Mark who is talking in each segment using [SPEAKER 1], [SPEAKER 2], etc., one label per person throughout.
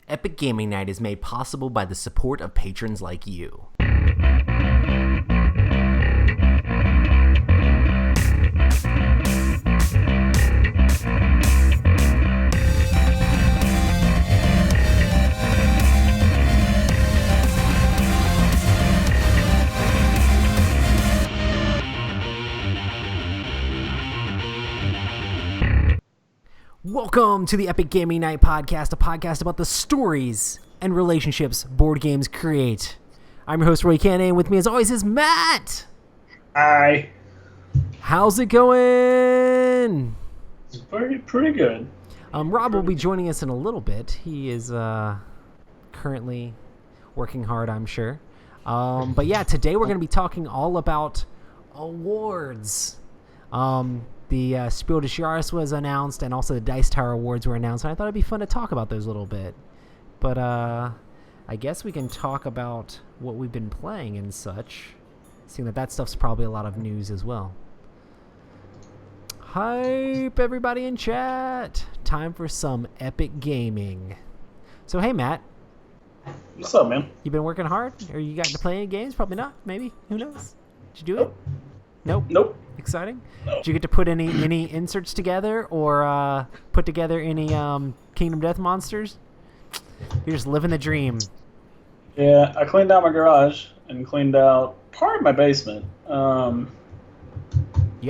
[SPEAKER 1] Epic Gaming Night is made possible by the support of patrons like you. Welcome to the Epic Gaming Night podcast, a podcast about the stories and relationships board games create. I'm your host, Roy Cannon, and with me as always is Matt.
[SPEAKER 2] Hi.
[SPEAKER 1] How's it going?
[SPEAKER 2] It's pretty good.
[SPEAKER 1] Rob will be joining us in a little bit. He is currently working hard, I'm sure. But yeah, today we're going to be talking all about awards. The Spiel des Jahres was announced, and also the Dice Tower Awards were announced, and I thought it'd be fun to talk about those a little bit. But I guess we can talk about what we've been playing and such, seeing that stuff's probably a lot of news as well. Hype, everybody in chat! Time for some epic gaming. So hey, Matt.
[SPEAKER 2] What's up, man?
[SPEAKER 1] You been working hard? Or you got to play any games? Probably not. Maybe. Who knows? Did you do it? Nope. Exciting.
[SPEAKER 2] No.
[SPEAKER 1] Did you get to put any inserts together or put together any Kingdom Death monsters? You're just living the dream.
[SPEAKER 2] Yeah, I cleaned out my garage and cleaned out part of my basement.
[SPEAKER 1] You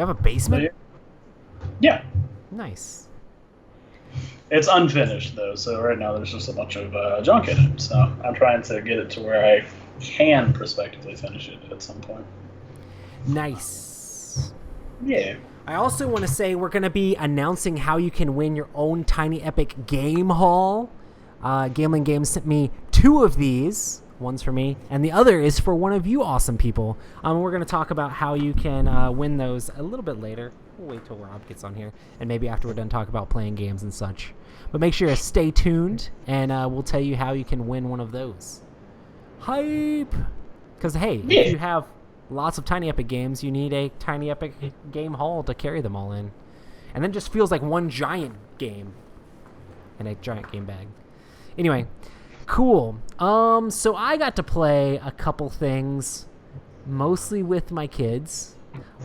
[SPEAKER 1] have a basement?
[SPEAKER 2] Yeah.
[SPEAKER 1] Nice.
[SPEAKER 2] It's unfinished, though, so right now there's just a bunch of junk in it. So I'm trying to get it to where I can prospectively finish it at some point.
[SPEAKER 1] Nice.
[SPEAKER 2] Yeah.
[SPEAKER 1] I also want to say we're going to be announcing how you can win your own Tiny Epic Game Haul. Gambling Games sent me 2 of these. One's for me, and the other is for one of you awesome people. We're going to talk about how you can win those a little bit later. We'll wait till Rob gets on here, and maybe after we're done talking about playing games and such. But make sure to stay tuned, and we'll tell you how you can win one of those. Hype! Because, hey, if you have lots of Tiny Epic games, you need a Tiny Epic Game Haul to carry them all in. And then it just feels like one giant game in a giant game bag. Anyway, cool. So I got to play a couple things, mostly with my kids.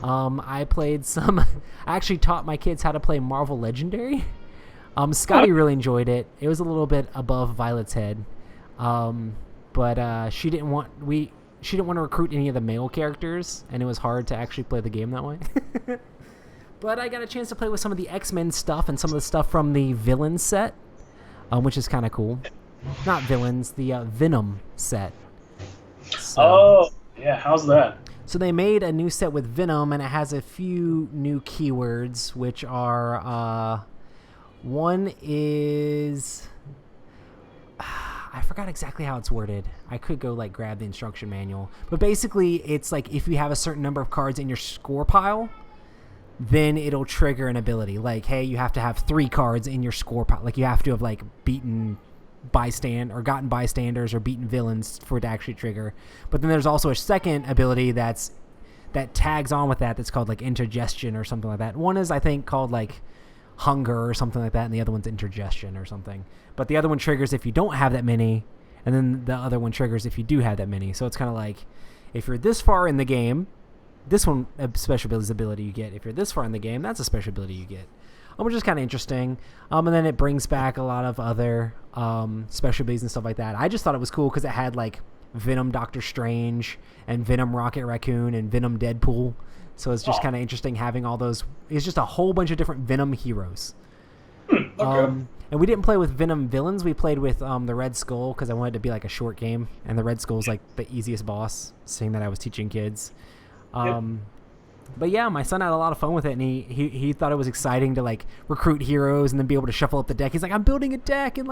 [SPEAKER 1] I played some... I actually taught my kids how to play Marvel Legendary. Scotty really enjoyed it. It was a little bit above Violet's head. But she didn't want to recruit any of the male characters, and it was hard to actually play the game that way. But I got a chance to play with some of the X-Men stuff and some of the stuff from the Villain set, which is kind of cool. Not Villains, the Venom set.
[SPEAKER 2] So, yeah, how's that?
[SPEAKER 1] So they made a new set with Venom, and it has a few new keywords, which are, one is... I forgot exactly how it's worded. I could go grab the instruction manual. But basically, it's like if you have a certain number of cards in your score pile, then it'll trigger an ability. Like, hey, you have to have 3 cards in your score pile. Like, you have to have, beaten gotten bystanders or beaten villains for it to actually trigger. But then there's also a second ability that tags on with that's called, Indigestion or something like that. One is, I think, called, Hunger or something like that, and the other one's Indigestion or something. But the other one triggers if you don't have that many, and then the other one triggers if you do have that many. So it's kind of like, if you're this far in the game, this one, a special ability you get. If you're this far in the game, that's a special ability you get. Which is kind of interesting. And then it brings back a lot of other special abilities and stuff like that. I just thought it was cool because it had, Venom Doctor Strange, and Venom Rocket Raccoon, and Venom Deadpool. So it's just kind of interesting having all those. It's just a whole bunch of different Venom heroes.
[SPEAKER 2] Okay.
[SPEAKER 1] And we didn't play with Venom villains. We played with the Red Skull because I wanted it to be a short game. And the Red Skull's the easiest boss, seeing that I was teaching kids. But yeah, my son had a lot of fun with it, and he thought it was exciting to recruit heroes and then be able to shuffle up the deck. He's like, I'm building a deck and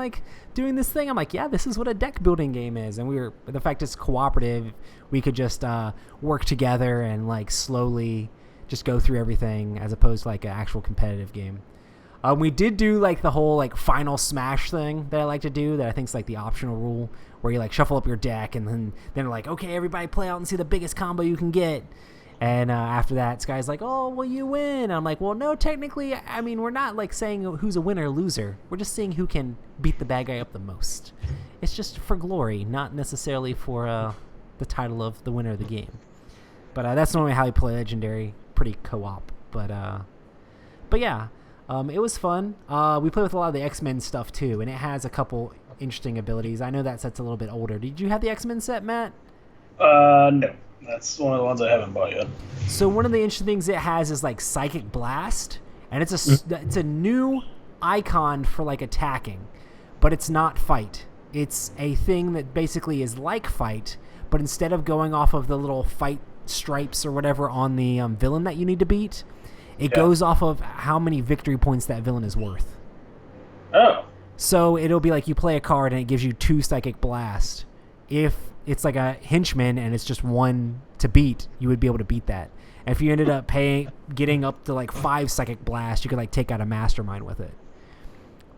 [SPEAKER 1] doing this thing. I'm like, yeah, this is what a deck building game is. And the fact it's cooperative, we could just work together and slowly just go through everything as opposed to an actual competitive game. We did do the whole final smash thing that I like to do that I think is the optional rule where you shuffle up your deck and then they're okay, everybody play out and see the biggest combo you can get. And after that, Sky's like, "Oh, well, you win." And I'm like, "Well, no, technically, I mean, we're not like saying who's a winner or loser. We're just seeing who can beat the bad guy up the most. It's just for glory, not necessarily for the title of the winner of the game." But that's normally how we play Legendary, pretty co-op. But yeah, it was fun. We play with a lot of the X-Men stuff too, and it has a couple interesting abilities. I know that set's a little bit older. Did you have the X-Men set, Matt?
[SPEAKER 2] No. That's one of the ones I haven't bought yet.
[SPEAKER 1] So one of the interesting things it has is like Psychic Blast, and it's a new icon for like attacking, but it's not fight. It's a thing that basically is like fight, but instead of going off of the little fight stripes or whatever on the villain that you need to beat, it goes off of how many victory points that villain is worth.
[SPEAKER 2] Oh.
[SPEAKER 1] So it'll be like you play a card and it gives you 2 Psychic Blast. If it's like a henchman and it's just 1 to beat, you would be able to beat that. And if you ended up getting up to like 5 Psychic Blast, you could like take out a Mastermind with it.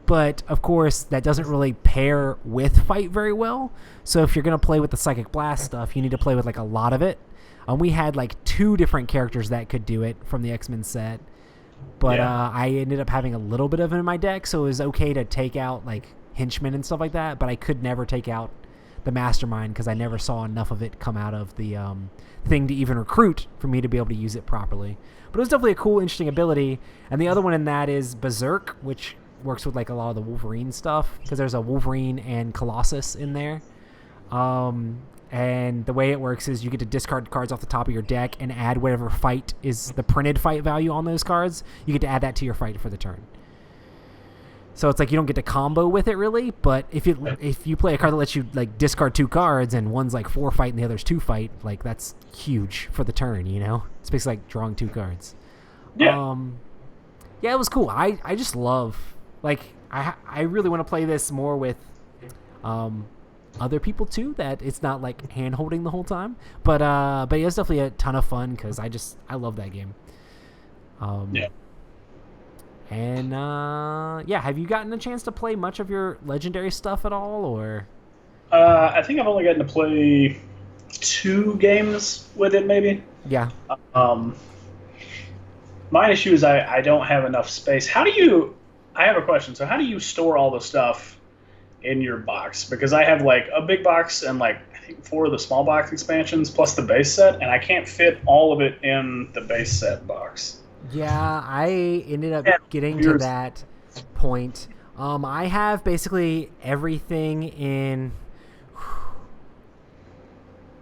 [SPEAKER 1] But of course, that doesn't really pair with fight very well. So if you're going to play with the Psychic Blast stuff, you need to play with like a lot of it. We had like 2 different characters that could do it from the X-Men set. But I ended up having a little bit of it in my deck, so it was okay to take out like henchmen and stuff like that, but I could never take out the Mastermind because I never saw enough of it come out of the thing to even recruit for me to be able to use it properly. But it was definitely a cool, interesting ability. And the other one in that is Berserk, which works with like a lot of the Wolverine stuff because there's a Wolverine and Colossus in there. And the way it works is you get to discard cards off the top of your deck and add whatever fight is the printed fight value on those cards. You get to add that to your fight for the turn. So it's like you don't get to combo with it really, but if you play a card that lets you like discard 2 cards and one's like 4 fight and the other's 2 fight, like that's huge for the turn, you know? It's basically like drawing 2 cards.
[SPEAKER 2] Yeah.
[SPEAKER 1] Yeah, it was cool. I just love, like, I really want to play this more with other people too, that it's not like hand holding the whole time. But yeah, it's definitely a ton of fun because I love that game.
[SPEAKER 2] Yeah.
[SPEAKER 1] And yeah, have you gotten a chance to play much of your Legendary stuff at all, or?
[SPEAKER 2] I think I've only gotten to play 2 games with it, maybe.
[SPEAKER 1] Yeah.
[SPEAKER 2] My issue is I don't have enough space. I have a question. So how do you store all the stuff in your box? Because I have like a big box and like I think 4 of the small box expansions plus the base set, and I can't fit all of it in the base set box.
[SPEAKER 1] Yeah, I ended up getting to that point. I have basically everything in...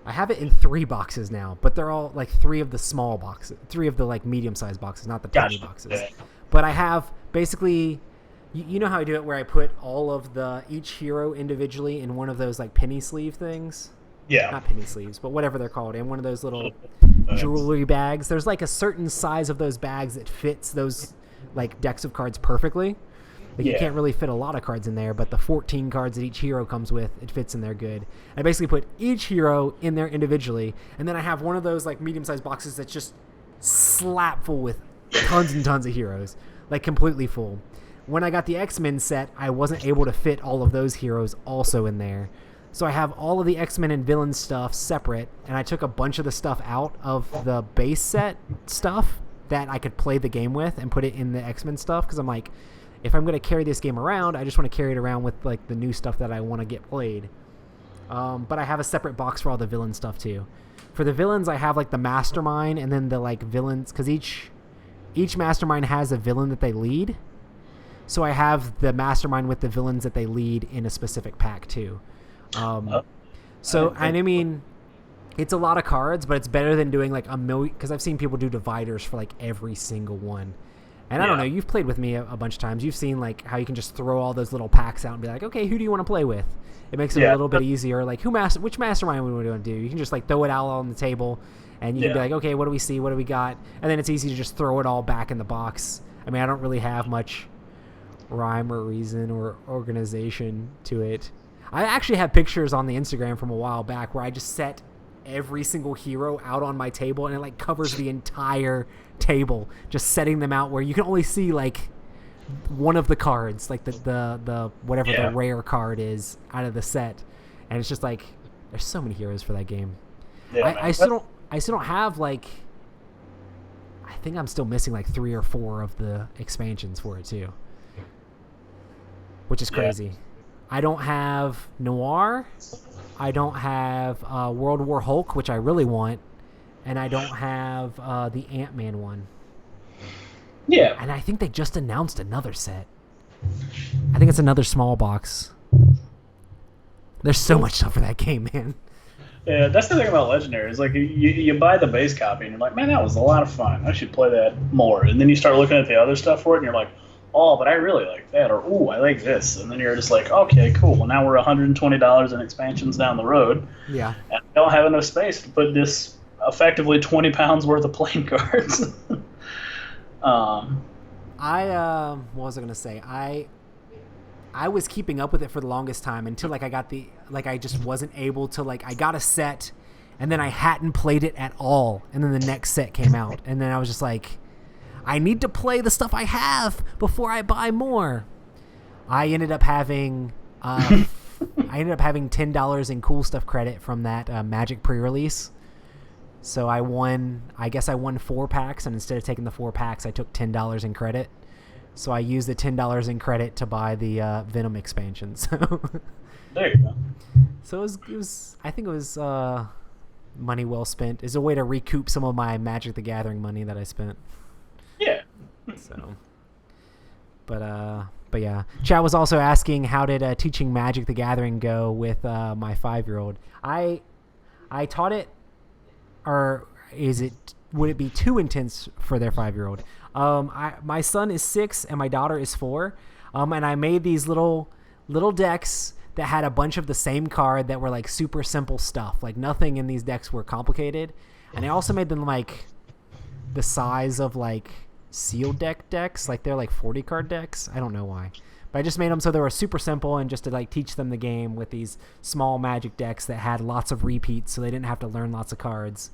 [SPEAKER 1] I have it in 3 boxes now, but they're all like 3 of the small boxes, 3 of the like medium-sized boxes, not the tiny boxes. Yeah. But I have basically... You know how I do it where I put all of each hero individually in one of those like penny sleeve things?
[SPEAKER 2] Yeah.
[SPEAKER 1] Not penny sleeves, but whatever they're called, in one of those little jewelry bags. There's like a certain size of those bags that fits those like decks of cards perfectly. Like you can't really fit a lot of cards in there, but the 14 cards that each hero comes with, it fits in there good. I basically put each hero in there individually, and then I have one of those like medium-sized boxes that's just slap full with tons and tons of heroes, like completely full. When I got the X-Men set, I wasn't able to fit all of those heroes also in there. So I have all of the X-Men and villain stuff separate, and I took a bunch of the stuff out of the base set stuff that I could play the game with and put it in the X-Men stuff, because I'm like, if I'm going to carry this game around, I just want to carry it around with like the new stuff that I want to get played. But I have a separate box for all the villain stuff too. For the villains, I have like the Mastermind and then the like villains, because each Mastermind has a villain that they lead. So I have the Mastermind with the villains that they lead in a specific pack too. So, and I mean, it's a lot of cards, but it's better than doing like a million, because I've seen people do dividers for like every single one. And I don't know, you've played with me a bunch of times. You've seen like how you can just throw all those little packs out and be like, okay, who do you want to play with? It makes it a little bit easier. Like which Mastermind we want to do? You can just like throw it out on the table and you can be like, okay, what do we see? What do we got? And then it's easy to just throw it all back in the box. I mean, I don't really have much rhyme or reason or organization to it. I actually have pictures on the Instagram from a while back where I just set every single hero out on my table, and it like covers the entire table, just setting them out where you can only see like one of the cards, like the whatever the rare card is out of the set, and it's just like there's so many heroes for that game. I still don't have like I think I'm still missing like 3 or 4 of the expansions for it too, which is crazy. Yeah. I don't have Noir. I don't have World War Hulk, which I really want, and I don't have the Ant-Man one.
[SPEAKER 2] Yeah.
[SPEAKER 1] And I think they just announced another set. I think it's another small box. There's so much stuff for that game, man.
[SPEAKER 2] Yeah, that's the thing about Legendary. Is like you buy the base copy and you're like, man, that was a lot of fun. I should play that more. And then you start looking at the other stuff for it and you're like, oh, but I really like that. Or, ooh, I like this. And then you're just like, okay, cool. Well, now we're $120 in expansions down the road.
[SPEAKER 1] Yeah. And
[SPEAKER 2] I don't have enough space to put this effectively 20 pounds worth of playing cards.
[SPEAKER 1] What was I going to say? I was keeping up with it for the longest time until like I got I just wasn't able to, like, I got a set and then I hadn't played it at all. And then the next set came out and then I was just like, I need to play the stuff I have before I buy more. I ended up having $10 in cool stuff credit from that Magic pre-release. So I won 4 packs, and instead of taking the 4 packs, I took $10 in credit. So I used the $10 in credit to buy the Venom expansion. So
[SPEAKER 2] there you go.
[SPEAKER 1] So it was I think it was money well spent. It's a way to recoup some of my Magic the Gathering money that I spent.
[SPEAKER 2] Yeah.
[SPEAKER 1] So, but yeah. Chad was also asking, how did teaching Magic the Gathering go with my 5-year-old? I taught it, or would it be too intense for their 5-year-old? My son is 6 and my daughter is 4. And I made these little decks that had a bunch of the same card that were like super simple stuff. Like nothing in these decks were complicated. And I also made them like the size of like sealed decks. Like they're like 40 card decks. I don't know why. But I just made them so they were super simple and just to like teach them the game with these small Magic decks that had lots of repeats so they didn't have to learn lots of cards.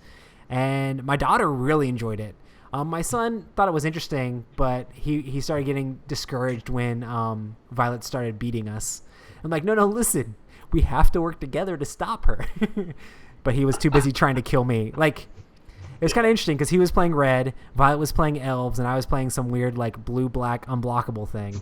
[SPEAKER 1] And my daughter really enjoyed it. My son thought it was interesting, but he started getting discouraged when Violet started beating us. I'm like, no, listen. We have to work together to stop her. But he was too busy trying to kill me. Like, it was kind of interesting because he was playing red, Violet was playing elves, and I was playing some weird, like, blue-black unblockable thing.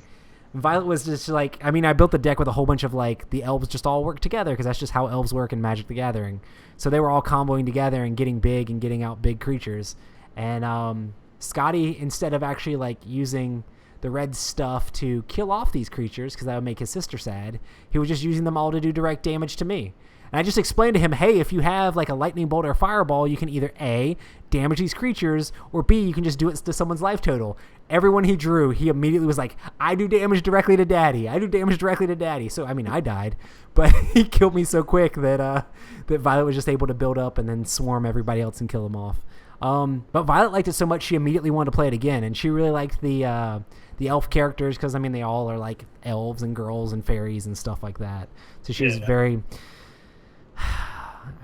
[SPEAKER 1] Violet was just like, I mean, I built the deck with a whole bunch of, like, the elves just all work together because that's just how elves work in Magic the Gathering. So they were all comboing together and getting big and getting out big creatures. And Scotty, instead of actually, like, using the red stuff to kill off these creatures because that would make his sister sad, he was just using them all to do direct damage to me. And I just explained to him, hey, if you have like a lightning bolt or a fireball, you can either A, damage these creatures, or B, you can just do it to someone's life total. Everyone he drew, he immediately was like, I do damage directly to daddy. I do damage directly to daddy. So, I mean, I died, but he killed me so quick that Violet was just able to build up and then swarm everybody else and kill them off. But Violet liked it so much she immediately wanted to play it again, and she really liked the elf characters because, I mean, they all are like elves and girls and fairies and stuff like that. So she was very...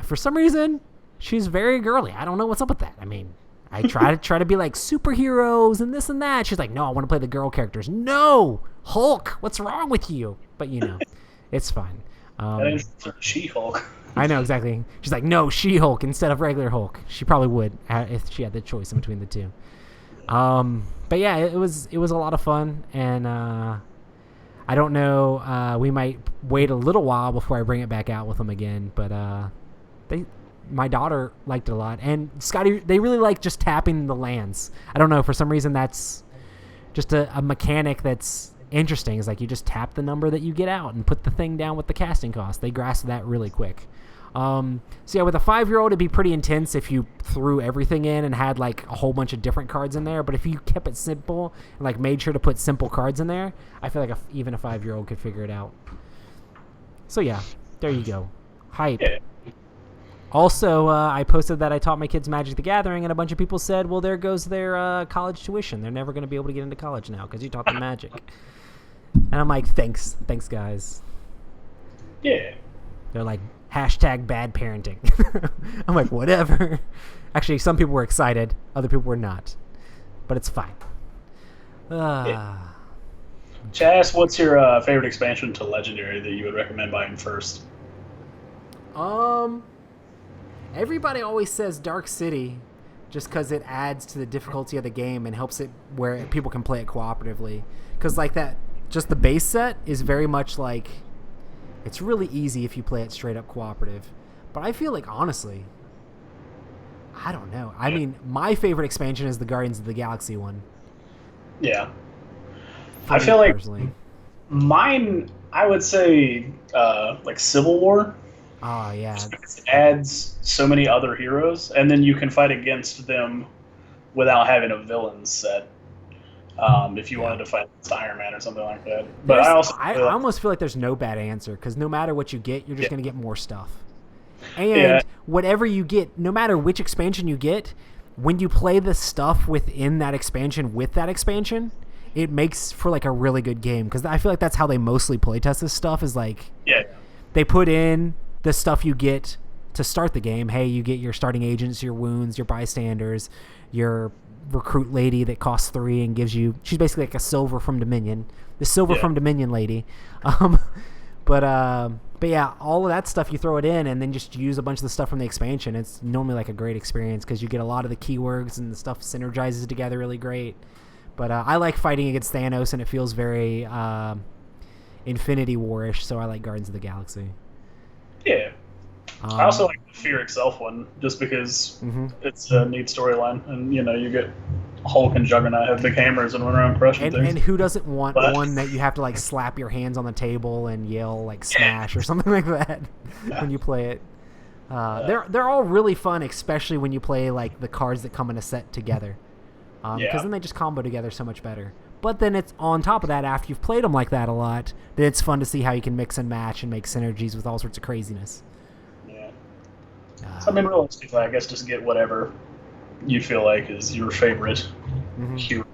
[SPEAKER 1] For some reason, she's very girly. I don't know what's up with that. I mean, I try to be like superheroes and this and that. She's like, no, I want to play the girl characters. No, Hulk, what's wrong with you? But you know, it's fine.
[SPEAKER 2] That is She-Hulk.
[SPEAKER 1] I know exactly. She's like, no, She-Hulk instead of regular Hulk. She probably would if she had the choice in between the two. But yeah, it was a lot of fun, and I don't know. We might wait a little while before I bring it back out with them again. But my daughter liked it a lot, and Scotty, they really like just tapping the lands. I don't know, for some reason that's just a mechanic that's interesting. It's like you just tap the number that you get out and put the thing down with the casting cost. They grasp that really quick. So yeah, with a 5-year-old, it'd be pretty intense if you threw everything in and had like a whole bunch of different cards in there. But if you kept it simple and like made sure to put simple cards in there, I feel like even a 5-year-old could figure it out. So yeah, there you go. Hype.
[SPEAKER 2] Yeah.
[SPEAKER 1] Also, I posted that I taught my kids Magic the Gathering, and a bunch of people said, well, there goes their college tuition. They're never going to be able to get into college now because you taught them Magic. And I'm like, thanks guys.
[SPEAKER 2] Yeah.
[SPEAKER 1] They're like, #bad parenting. I'm like, whatever. Actually, some people were excited. Other people were not. But it's fine.
[SPEAKER 2] Yeah. Chas, what's your favorite expansion to Legendary that you would recommend buying first?
[SPEAKER 1] Everybody always says Dark City, just because it adds to the difficulty of the game and helps it where people can play it cooperatively. Because like that, just the base set is very much like, it's really easy if you play it straight up cooperative. But I feel like, honestly, I don't know. I mean, my favorite expansion is the Guardians of the Galaxy one.
[SPEAKER 2] Yeah.
[SPEAKER 1] For
[SPEAKER 2] I
[SPEAKER 1] me
[SPEAKER 2] feel like
[SPEAKER 1] personally.
[SPEAKER 2] mine, I would say, like Civil War.
[SPEAKER 1] Oh, yeah.
[SPEAKER 2] It adds so many other heroes, and then you can fight against them without having a villain set. If you wanted to fight against Iron Man or something like that. But
[SPEAKER 1] I almost feel like there's no bad answer, because no matter what you get, you're just going to get more stuff. And whatever you get, no matter which expansion you get, when you play the stuff within that expansion with that expansion, it makes for like a really good game. Because I feel like that's how they mostly playtest this stuff, is like they put in the stuff you get to start the game. Hey, you get your starting agents, your wounds, your bystanders, your recruit lady that costs 3 and gives you, she's basically like a silver from Dominion, the silver from Dominion lady. But yeah, all of that stuff, you throw it in and then just use a bunch of the stuff from the expansion. It's normally like a great experience because you get a lot of the keywords and the stuff synergizes together really great. But I like fighting against Thanos, and it feels very Infinity War-ish, so I like Guardians of the Galaxy.
[SPEAKER 2] Yeah. I also like the Fear itself one, just because it's a neat storyline, and you get Hulk and Juggernaut have big hammers and run around crushing things.
[SPEAKER 1] And who doesn't want one that you have to like slap your hands on the table and yell like smash or something like that when you play it? They're all really fun, especially when you play like the cards that come in a set together, because then they just combo together so much better. But then it's on top of that, after you've played them like that a lot, then it's fun to see how you can mix and match and make synergies with all sorts of craziness.
[SPEAKER 2] So, I mean, realistically, I guess just get whatever you feel like is your favorite hero.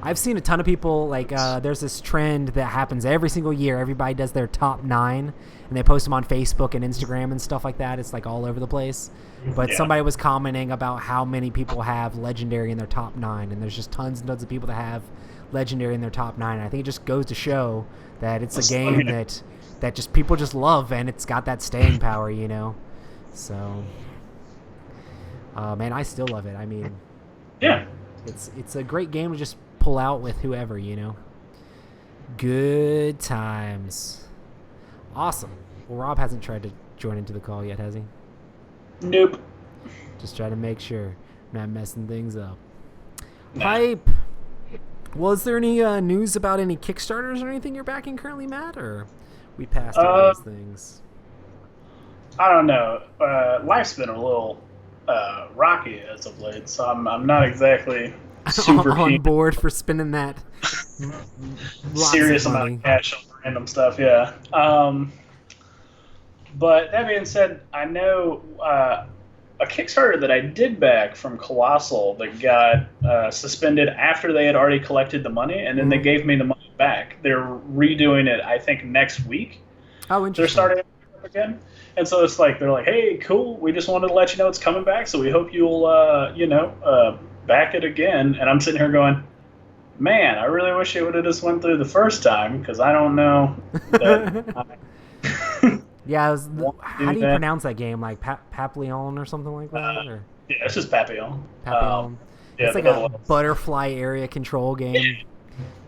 [SPEAKER 1] I've seen a ton of people, like, there's this trend that happens every single year. Everybody does their top 9, and they post them on Facebook and Instagram and stuff like that. It's, like, all over the place. But somebody was commenting about how many people have Legendary in their top 9, and there's just tons and tons of people that have Legendary in their top 9. And I think it just goes to show that it's a game that just people just love, and it's got that staying power, So, man, I still love it. I mean, it's a great game to just pull out with whoever, Good times. Awesome. Well, Rob hasn't tried to join into the call yet, has he?
[SPEAKER 2] Nope.
[SPEAKER 1] Just try to make sure I'm not messing things up.
[SPEAKER 2] Nah.
[SPEAKER 1] Hype. Well, is there any news about any Kickstarters or anything you're backing currently, Matt? Or we passed all those things?
[SPEAKER 2] I don't know. Life's been a little rocky as of late, so I'm not exactly super
[SPEAKER 1] on board for spending that
[SPEAKER 2] serious amount of cash on random stuff. Yeah. But that being said, I know a Kickstarter that I did back from Colossal that got suspended after they had already collected the money, and then they gave me the money back. They're redoing it, I think, next week.
[SPEAKER 1] Oh, interesting.
[SPEAKER 2] They're starting it up again. And so it's like, they're like, hey, cool, we just wanted to let you know it's coming back, so we hope you'll, back it again. And I'm sitting here going, man, I really wish it would have just went through the first time, because I don't know.
[SPEAKER 1] Yeah, how do you pronounce that game? Like Papillon or something like that? Or?
[SPEAKER 2] Yeah, it's just Papillon.
[SPEAKER 1] Papillon. It's like a butterfly area control game. Yeah.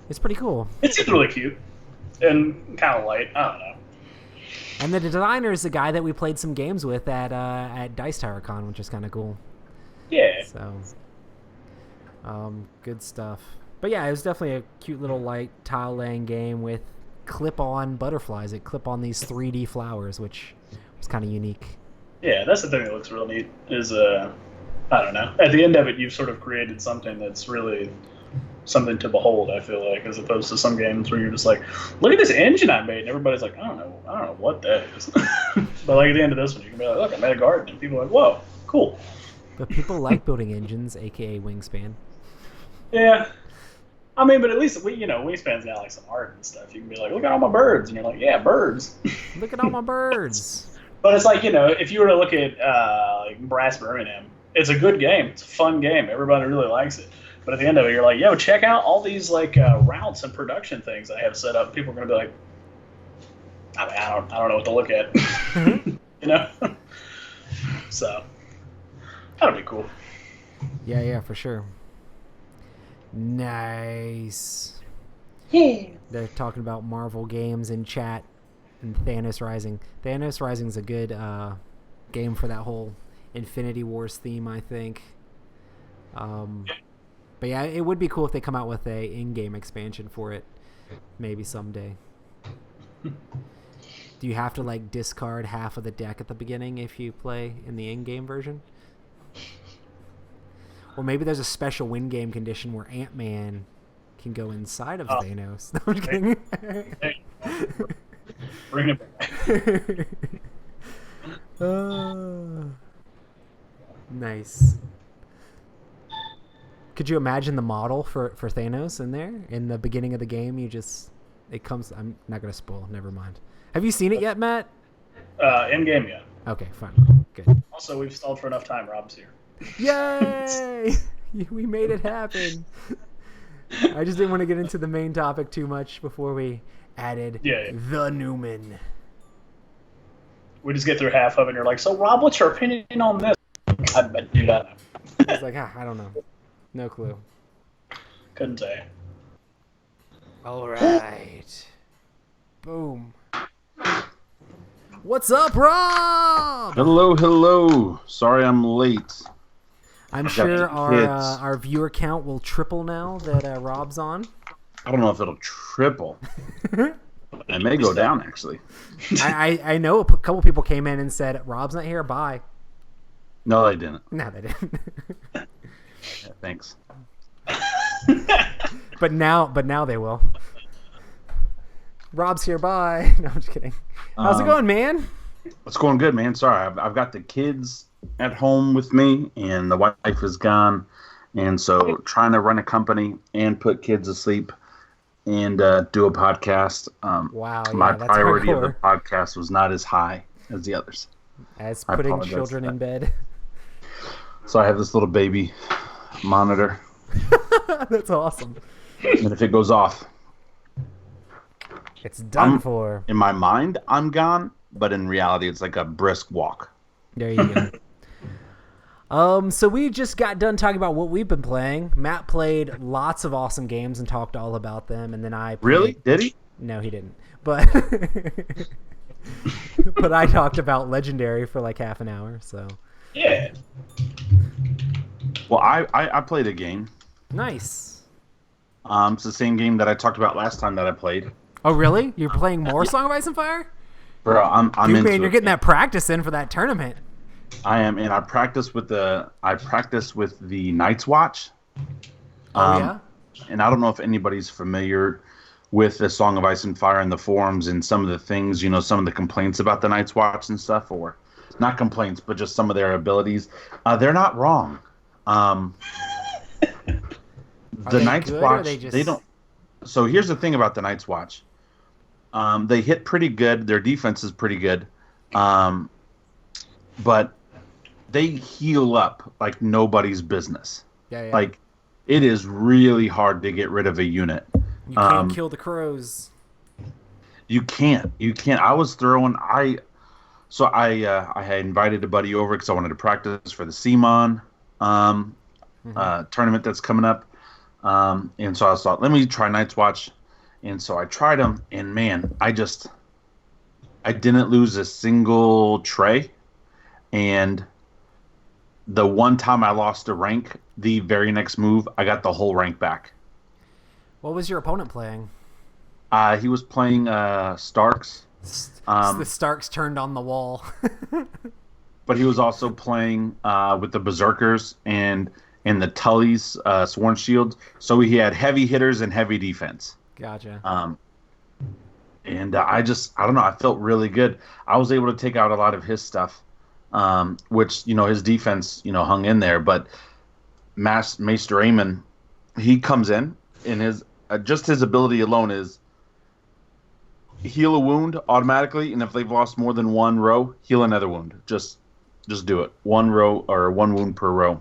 [SPEAKER 1] It's pretty cool.
[SPEAKER 2] It's really cute and kind of light. I don't know.
[SPEAKER 1] And the designer is the guy that we played some games with at Dice Tower Con, which is kind of cool.
[SPEAKER 2] Yeah.
[SPEAKER 1] So, good stuff. But yeah, it was definitely a cute little light tile laying game with clip-on butterflies that clip on these 3D flowers, which was kind of unique.
[SPEAKER 2] Yeah, that's the thing that looks real neat. Is I don't know. At the end of it, you've sort of created something that's really something to behold, I feel like, as opposed to some games where you're just like, look at this engine I made, and everybody's like, I don't know what that is. But like at the end of this one, you can be like, look, I made a garden, and people are like, whoa, cool.
[SPEAKER 1] But people like building engines, aka Wingspan.
[SPEAKER 2] Yeah. I mean, but at least Wingspan's got like some art and stuff. You can be like, look at all my birds, and you're like, yeah, birds.
[SPEAKER 1] Look at all my birds.
[SPEAKER 2] But it's like, if you were to look at like Brass Birmingham, it's a good game. It's a fun game. Everybody really likes it. But at the end of it, you're like, yo, check out all these like routes and production things I have set up. People are gonna be like, I don't know what to look at, So that'll be cool.
[SPEAKER 1] Yeah, for sure. Nice.
[SPEAKER 3] Yeah.
[SPEAKER 1] They're talking about Marvel games in chat and Thanos Rising. Thanos Rising is a good game for that whole Infinity Wars theme, I think. But yeah, it would be cool if they come out with a in-game expansion for it, maybe someday. Do you have to like discard half of the deck at the beginning if you play in the in-game version? Or maybe there's a special win-game condition where Ant-Man can go inside of Thanos. No, I'm just kidding.
[SPEAKER 2] Bring it back.
[SPEAKER 1] Nice. Could you imagine the model for Thanos in there? In the beginning of the game, it comes. I'm not going to spoil. Never mind. Have you seen it yet, Matt?
[SPEAKER 2] In game, yeah.
[SPEAKER 1] Okay, fine. Good.
[SPEAKER 2] Also, we've stalled for enough time. Rob's here.
[SPEAKER 1] Yay! We made it happen. I just didn't want to get into the main topic too much before we added the Newman.
[SPEAKER 2] We just get through half of it and you're like, so Rob, what's your opinion on this? I bet you don't know.
[SPEAKER 1] I was like, I don't know. No clue.
[SPEAKER 2] Couldn't say.
[SPEAKER 1] All right. Boom. What's up, Rob?
[SPEAKER 4] Hello. Sorry I'm late.
[SPEAKER 1] I'm sure our viewer count will triple now that Rob's on.
[SPEAKER 4] I don't know if it'll triple. It may go down, actually.
[SPEAKER 1] I know a couple people came in and said, Rob's not here, bye.
[SPEAKER 4] No, they didn't.
[SPEAKER 1] No, they didn't.
[SPEAKER 4] Yeah, thanks.
[SPEAKER 1] But now they will. Rob's here, bye. No, I'm just kidding. How's it going, man?
[SPEAKER 4] It's going good, man. Sorry, I've got the kids at home with me, and the wife is gone. And so trying to run a company and put kids to sleep and do a podcast.
[SPEAKER 1] Wow,
[SPEAKER 4] my
[SPEAKER 1] that's
[SPEAKER 4] priority of
[SPEAKER 1] hardcore.
[SPEAKER 4] the podcast was not as high as the others.
[SPEAKER 1] As
[SPEAKER 4] I
[SPEAKER 1] putting
[SPEAKER 4] apologize
[SPEAKER 1] children
[SPEAKER 4] for
[SPEAKER 1] in bed.
[SPEAKER 4] So I have this little baby monitor,
[SPEAKER 1] That's awesome.
[SPEAKER 4] and if it goes off,
[SPEAKER 1] It's done for.
[SPEAKER 4] in my mind, I'm gone, but in reality, it's like a brisk walk.
[SPEAKER 1] There you go. So we just got done talking about what we've been playing. Matt played lots of awesome games and talked all about them, and then I played...
[SPEAKER 4] Really? Did he?
[SPEAKER 1] No, he didn't. But but I talked about Legendary for like half an hour. So
[SPEAKER 2] Yeah.
[SPEAKER 4] Well, I played a game.
[SPEAKER 1] nice.
[SPEAKER 4] It's the same game that I talked about last time that I played.
[SPEAKER 1] Oh, really? You're playing more Song of Ice and Fire?
[SPEAKER 4] Bro, I'm
[SPEAKER 1] Dude,
[SPEAKER 4] into
[SPEAKER 1] man, you're
[SPEAKER 4] it.
[SPEAKER 1] getting that practice in for that tournament.
[SPEAKER 4] I am, and I practice with the Night's Watch.
[SPEAKER 1] Oh, yeah?
[SPEAKER 4] And I don't know if anybody's familiar with the Song of Ice and Fire in the forums and some of the things, some of the complaints about the Night's Watch and stuff, or not complaints, but just some of their abilities. They're not wrong. The
[SPEAKER 1] they
[SPEAKER 4] Night's
[SPEAKER 1] good, or
[SPEAKER 4] Watch,
[SPEAKER 1] they just-
[SPEAKER 4] they don't. So here's the thing about the Night's Watch. They hit pretty good. Their defense is pretty good. But they heal up like nobody's business.
[SPEAKER 1] Yeah.
[SPEAKER 4] Like, it is really hard to get rid of a unit.
[SPEAKER 1] You can't kill the crows.
[SPEAKER 4] You can't. I was throwing. I had invited a buddy over because I wanted to practice for the CMON tournament that's coming up. And so I thought, let me try Night's Watch. And so I tried them, and man, I didn't lose a single tray. And the one time I lost a rank, the very next move, I got the whole rank back.
[SPEAKER 1] What was your opponent playing?
[SPEAKER 4] He was playing Starks.
[SPEAKER 1] The Starks turned on the wall.
[SPEAKER 4] But he was also playing with the Berserkers and the Tully's Sworn Shields. So he had heavy hitters and heavy defense.
[SPEAKER 1] Gotcha.
[SPEAKER 4] And I don't know, I felt really good. I was able to take out a lot of his stuff, which, his defense, hung in there. But Maester Aemon, he comes in, and his ability alone is heal a wound automatically, and if they've lost more than one row, heal another wound. Just do it. One row or one wound per row.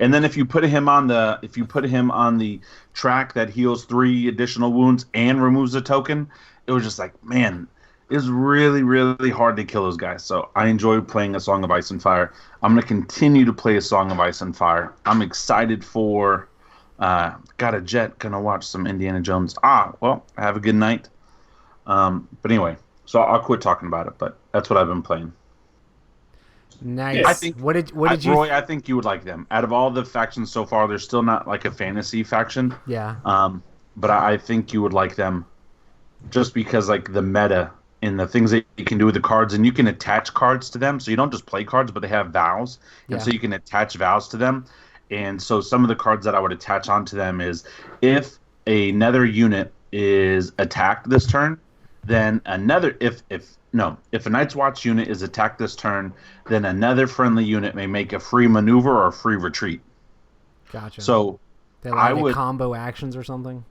[SPEAKER 4] And then if you put him on the track that heals 3 additional wounds and removes a token, it was just like, man, It's really, really hard to kill those guys. So I enjoy playing A Song of Ice and Fire. I'm going to continue to play A Song of Ice and Fire. I'm excited for. Got a jet. Gonna watch some Indiana Jones. Well, have a good night. But anyway, so I'll quit talking about it. But that's what I've been playing.
[SPEAKER 1] Nice.
[SPEAKER 2] I
[SPEAKER 1] think. What did you?
[SPEAKER 4] Roy, I think you would like them. Out of all the factions so far, they're still not like a fantasy faction.
[SPEAKER 1] Yeah.
[SPEAKER 4] But I think you would like them, just because like the meta and the things that you can do with the cards, and you can attach cards to them. So you don't just play cards, but they have vows, and so you can attach vows to them. And so some of the cards that I would attach onto them is if another unit is attacked this turn, then another if a Night's Watch unit is attacked this turn, then another friendly unit may make a free maneuver or a free retreat.
[SPEAKER 1] Gotcha.
[SPEAKER 4] So
[SPEAKER 1] they like combo actions or something.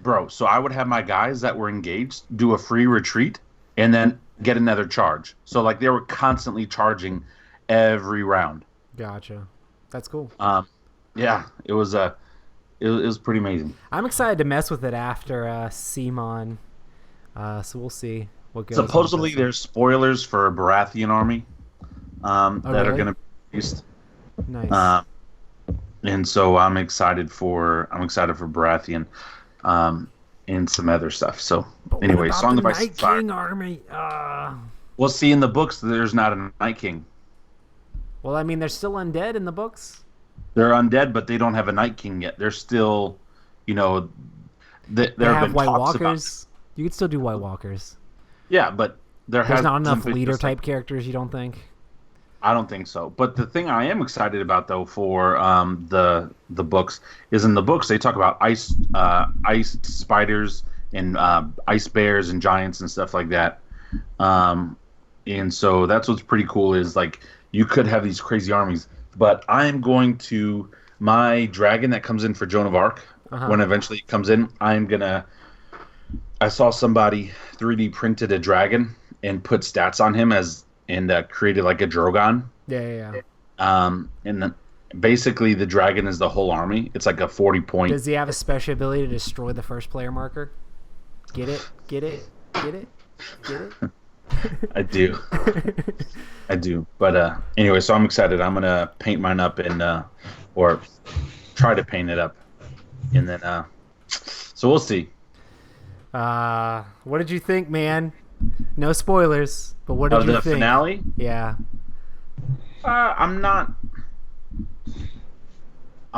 [SPEAKER 4] Bro, so I would have my guys that were engaged do a free retreat and then get another charge. So like they were constantly charging every round.
[SPEAKER 1] Gotcha. That's cool.
[SPEAKER 4] Yeah, it was pretty amazing.
[SPEAKER 1] I'm excited to mess with it after CMON. So we'll see what goes.
[SPEAKER 4] Supposedly there's spoilers for a Baratheon army that
[SPEAKER 1] really?
[SPEAKER 4] are going to be released.
[SPEAKER 1] Nice.
[SPEAKER 4] And so I'm excited for Baratheon. And some other stuff. So anyway, Song of Ice and Fire.
[SPEAKER 1] King army.
[SPEAKER 4] Well, see, in the books, there's not a Night King.
[SPEAKER 1] Well, I mean, they're still undead in the books.
[SPEAKER 4] They're undead, but they don't have a Night King yet. They're still, there
[SPEAKER 1] they
[SPEAKER 4] have
[SPEAKER 1] have
[SPEAKER 4] been
[SPEAKER 1] White
[SPEAKER 4] talks
[SPEAKER 1] Walkers. You could still do White Walkers.
[SPEAKER 4] Yeah, but
[SPEAKER 1] there's not enough leader type characters. You don't think?
[SPEAKER 4] I don't think so. But the thing I am excited about, though, for the books is in the books they talk about ice spiders and ice bears and giants and stuff like that. And so that's what's pretty cool is like you could have these crazy armies. But I am going to my dragon that comes in for Joan of Arc when eventually it comes in. I saw somebody 3D printed a dragon and put stats on him and created like a Drogon.
[SPEAKER 1] Yeah.
[SPEAKER 4] And then basically the dragon is the whole army. It's like a 40-point.
[SPEAKER 1] Does he have a special ability to destroy the first player marker? Get it?
[SPEAKER 4] I do. But anyway, so I'm excited. I'm gonna paint mine up or try to paint it up, and then so we'll see.
[SPEAKER 1] What did you think, man? No spoilers, but what did you think?
[SPEAKER 4] Of the finale?
[SPEAKER 1] Yeah.
[SPEAKER 4] I'm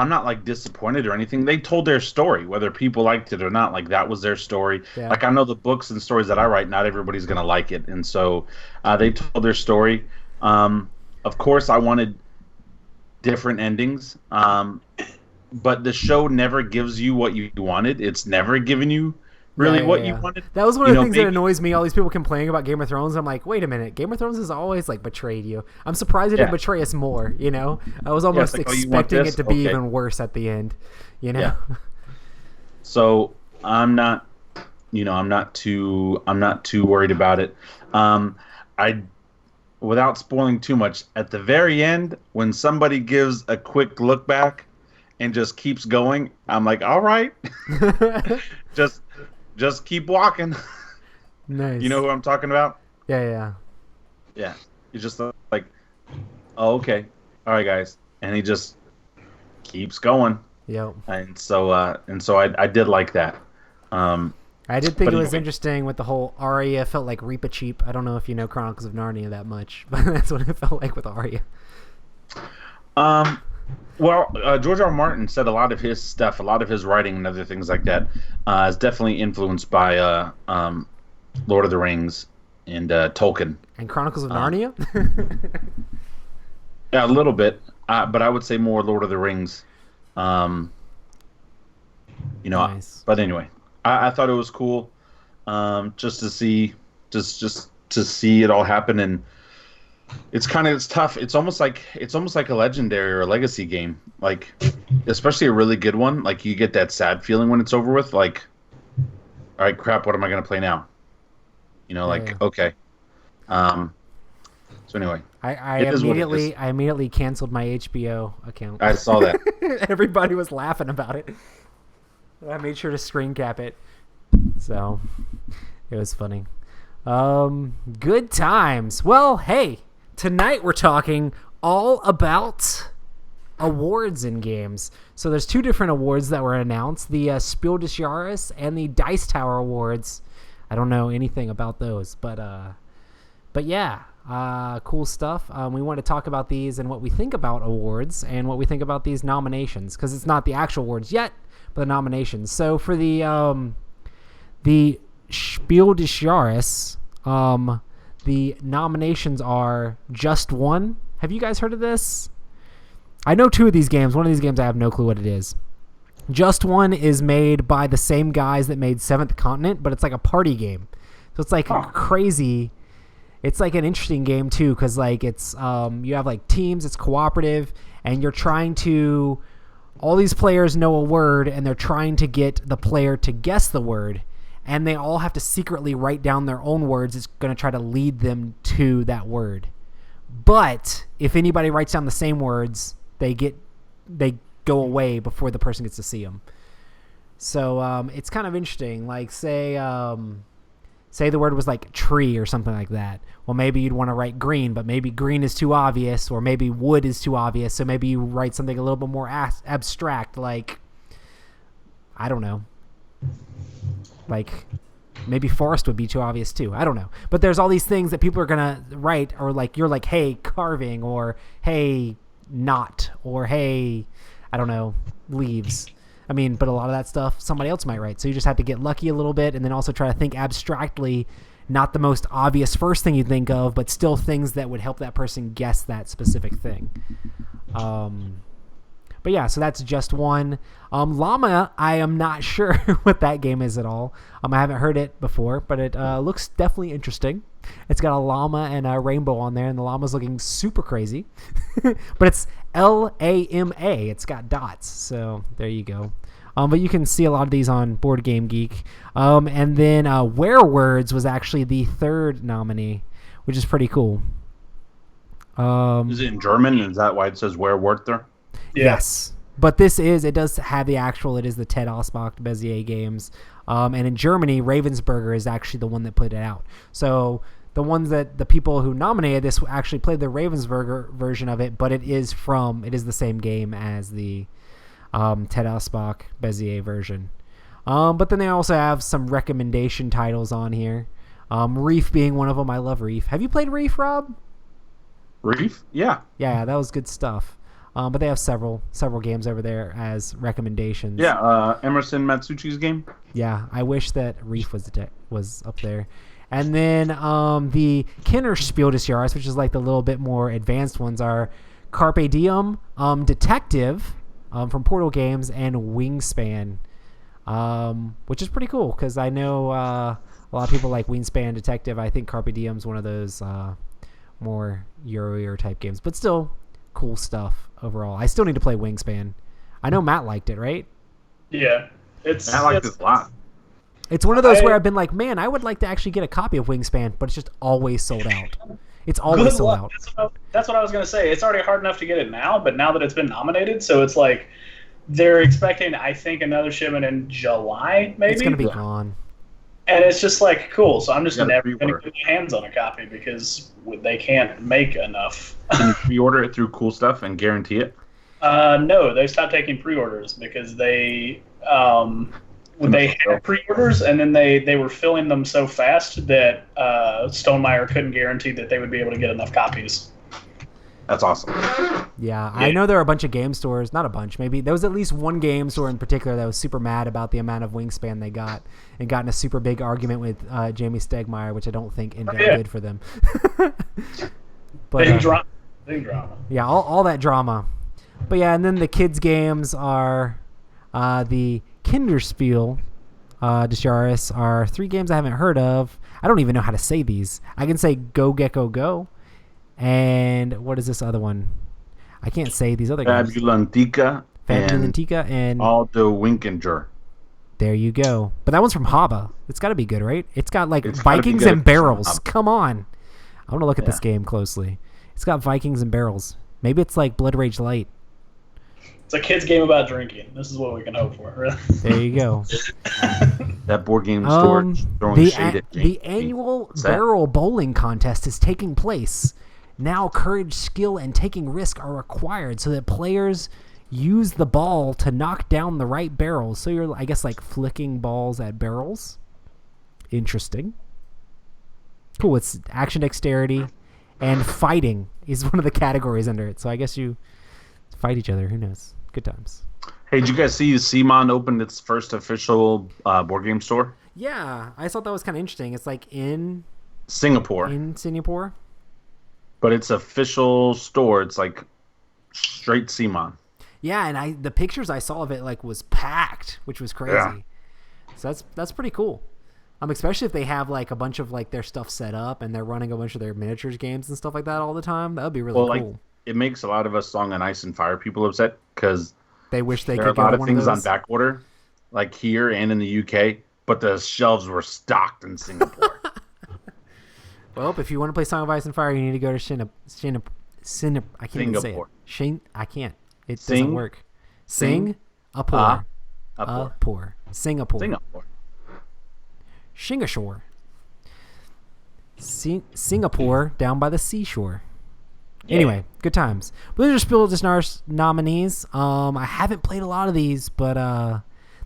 [SPEAKER 4] not like disappointed or anything. They told their story, whether people liked it or not. Like that was their story.
[SPEAKER 1] Yeah.
[SPEAKER 4] Like I know the books and stories that I write, not everybody's gonna like it, and so they told their story. Of course, I wanted different endings, but the show never gives you what you wanted. It's never given you really what you wanted.
[SPEAKER 1] That was one of the things that annoys me. All these people complaining about Game of Thrones. I'm like, wait a minute. Game of Thrones has always like betrayed you. I'm surprised it didn't betray us more. I was almost expecting it to be even worse at the end.
[SPEAKER 4] Yeah. So I'm not too worried about it. Without spoiling too much, at the very end, when somebody gives a quick look back and just keeps going, I'm like, all right, just keep walking.
[SPEAKER 1] Nice.
[SPEAKER 4] You know who I'm talking about?
[SPEAKER 1] Yeah.
[SPEAKER 4] He's just like, oh, okay, all right, guys, and he just keeps going.
[SPEAKER 1] Yep.
[SPEAKER 4] And so I did like that.
[SPEAKER 1] I did think it was interesting with the whole Arya felt like Reaper cheap. I don't know if you know Chronicles of Narnia that much, but that's what it felt like with Arya.
[SPEAKER 4] Well, George R. R. Martin said a lot of his stuff, a lot of his writing and other things like that is definitely influenced by Lord of the Rings and Tolkien.
[SPEAKER 1] And Chronicles of Narnia?
[SPEAKER 4] Yeah, a little bit, but I would say more Lord of the Rings.
[SPEAKER 1] Nice.
[SPEAKER 4] But anyway, I thought it was cool, just to see, just to see it all happen, and it's tough. It's almost like a legendary or a legacy game, like especially a really good one. Like you get that sad feeling when it's over with. Like, all right, crap, what am I gonna play now? Okay. So anyway,
[SPEAKER 1] I immediately canceled my HBO account.
[SPEAKER 4] I saw that.
[SPEAKER 1] Everybody was laughing about it. I made sure to screen cap it, so it was funny. Good times. Well, hey, tonight we're talking all about awards in games. So there's two different awards that were announced, the Spiel des Jahres and the Dice Tower Awards. I don't know anything about those, but yeah, cool stuff. We want to talk about these and what we think about awards and what we think about these nominations, because it's not the actual awards yet, but the nominations. So for the Spiel des Jahres, the nominations are Just One. Have you guys heard of this? I know two of these games. One of these games I have no clue what it is. Just One is made by the same guys that made Seventh Continent, but it's like a party game. So it's like crazy. It's like an interesting game too, because like it's you have like teams, it's cooperative, and you're trying to, all these players know a word and they're trying to get the player to guess the word, and they all have to secretly write down their own words. It's going to try to lead them to that word. But if anybody writes down the same words, they go away before the person gets to see them. So it's kind of interesting. Like say the word was like tree or something like that. Well, maybe you'd want to write green, but maybe green is too obvious, or maybe wood is too obvious. So maybe you write something a little bit more abstract, like, I don't know. Like maybe forest would be too obvious too. I don't know. But there's all these things that people are going to write, or like you're like, hey, carving, or hey, knot, or hey, I don't know, leaves. I mean, but a lot of that stuff somebody else might write. So you just have to get lucky a little bit and then also try to think abstractly, not the most obvious first thing you think of, but still things that would help that person guess that specific thing. But yeah, so that's Just One. Llama, I am not sure what that game is at all. I haven't heard it before, but it looks definitely interesting. It's got a llama and a rainbow on there, and the llama's looking super crazy. But it's L-A-M-A. It's got dots, so there you go. But you can see a lot of these on Board Game Geek. And then Werewords was actually the third nominee, which is pretty cool.
[SPEAKER 4] Is it in German? Is that why it says Werewolter?
[SPEAKER 2] Yeah.
[SPEAKER 1] Yes. But it does have it is the Ted Osbach Bezier games. And in Germany, Ravensburger is actually the one that put it out. So the people who nominated this actually played the Ravensburger version of it, but it is the same game as the Ted Osbach Bezier version. But then they also have some recommendation titles on here. Reef being one of them. I love Reef. Have you played Reef, Rob?
[SPEAKER 4] Reef? Yeah.
[SPEAKER 1] Yeah, that was good stuff. But they have several games over there as recommendations.
[SPEAKER 4] Yeah, Emerson Matsuchi's game.
[SPEAKER 1] Yeah, I wish that Reef was up there. And then the Kinderspiel des Jahres, which is like the little bit more advanced ones, are Carpe Diem, Detective from Portal Games, and Wingspan, which is pretty cool because I know a lot of people like Wingspan, Detective. I think Carpe Diem's one of those more Euro type games, but still cool stuff overall. I still need to play Wingspan. I know Matt liked it, right?
[SPEAKER 2] Yeah,
[SPEAKER 4] I liked it a lot.
[SPEAKER 1] It's one of those where I've been like, man, I would like to actually get a copy of Wingspan, but it's just always sold out. It's always sold out.
[SPEAKER 2] That's what I was going to say. It's already hard enough to get it now, but now that it's been nominated, so it's like they're expecting, I think, another shipment in July, maybe?
[SPEAKER 1] It's going to be gone.
[SPEAKER 2] And it's just like, cool, so I'm just never going to
[SPEAKER 4] pre-order.
[SPEAKER 2] get my hands on a copy because they can't make enough.
[SPEAKER 4] Can you pre-order it through Cool Stuff and guarantee it?
[SPEAKER 2] No, they stopped taking pre-orders because they had pre-orders and then they were filling them so fast that Stonemaier couldn't guarantee that they would be able to get enough copies.
[SPEAKER 4] That's awesome.
[SPEAKER 1] Yeah, I know there are a bunch of game stores, not a bunch, maybe. There was at least one game store in particular that was super mad about the amount of Wingspan they got and got in a super big argument with Jamie Stegmaier, which I don't think ended up good for them. But,
[SPEAKER 2] Big drama.
[SPEAKER 1] Yeah, all that drama. But yeah, and then the kids' games are the Kinderspiel des Jahres are 3 games I haven't heard of. I don't even know how to say these. I can say Go Gecko Go. And what is this other one? I can't say these other games.
[SPEAKER 4] Fabulantica
[SPEAKER 1] and
[SPEAKER 4] Aldo Winkinger.
[SPEAKER 1] There you go. But that one's from Haba. It's got to be good, right? It's got like
[SPEAKER 4] It's gotta be
[SPEAKER 1] Vikings
[SPEAKER 4] good
[SPEAKER 1] and
[SPEAKER 4] if it's from
[SPEAKER 1] barrels.
[SPEAKER 4] Haba.
[SPEAKER 1] Come on. I want to look at this game closely. It's got Vikings and barrels. Maybe it's like Blood Rage Light.
[SPEAKER 2] It's a kid's game about drinking. This is what we can hope for. Really.
[SPEAKER 1] There you go.
[SPEAKER 4] That board game store throwing shade at James.
[SPEAKER 1] The annual barrel bowling contest is taking place. Now courage, skill, and taking risk are required so that players use the ball to knock down the right barrels. So you're, I guess, like flicking balls at barrels. Interesting. Cool. It's action dexterity and fighting is one of the categories under it. So I guess you fight each other. Who knows? Good times.
[SPEAKER 4] Hey, did you guys see CMON opened its first official board game store?
[SPEAKER 1] Yeah, I thought that was kind of interesting. It's like in
[SPEAKER 4] Singapore.
[SPEAKER 1] But
[SPEAKER 4] it's official store. It's like straight CMON.
[SPEAKER 1] Yeah, and the pictures I saw of it like was packed, which was crazy. Yeah. So that's pretty cool. Especially if they have like a bunch of like their stuff set up and they're running a bunch of their miniatures games and stuff like that all the time. That would be really cool.
[SPEAKER 4] Like, it makes a lot of us Song of Ice and Fire people upset because
[SPEAKER 1] they wish they
[SPEAKER 4] there
[SPEAKER 1] could
[SPEAKER 4] are a lot
[SPEAKER 1] of
[SPEAKER 4] things on back order, like here and in the UK, but the shelves were stocked in Singapore.
[SPEAKER 1] Well, if you want to play Song of Ice and Fire, you need to go to I can't even say it. I can't. It doesn't work. Singapore. Singapore. Singapore down by the seashore. Yeah. Anyway, good times. Blizzard are Spiel des Jahres nominees. I haven't played a lot of these, but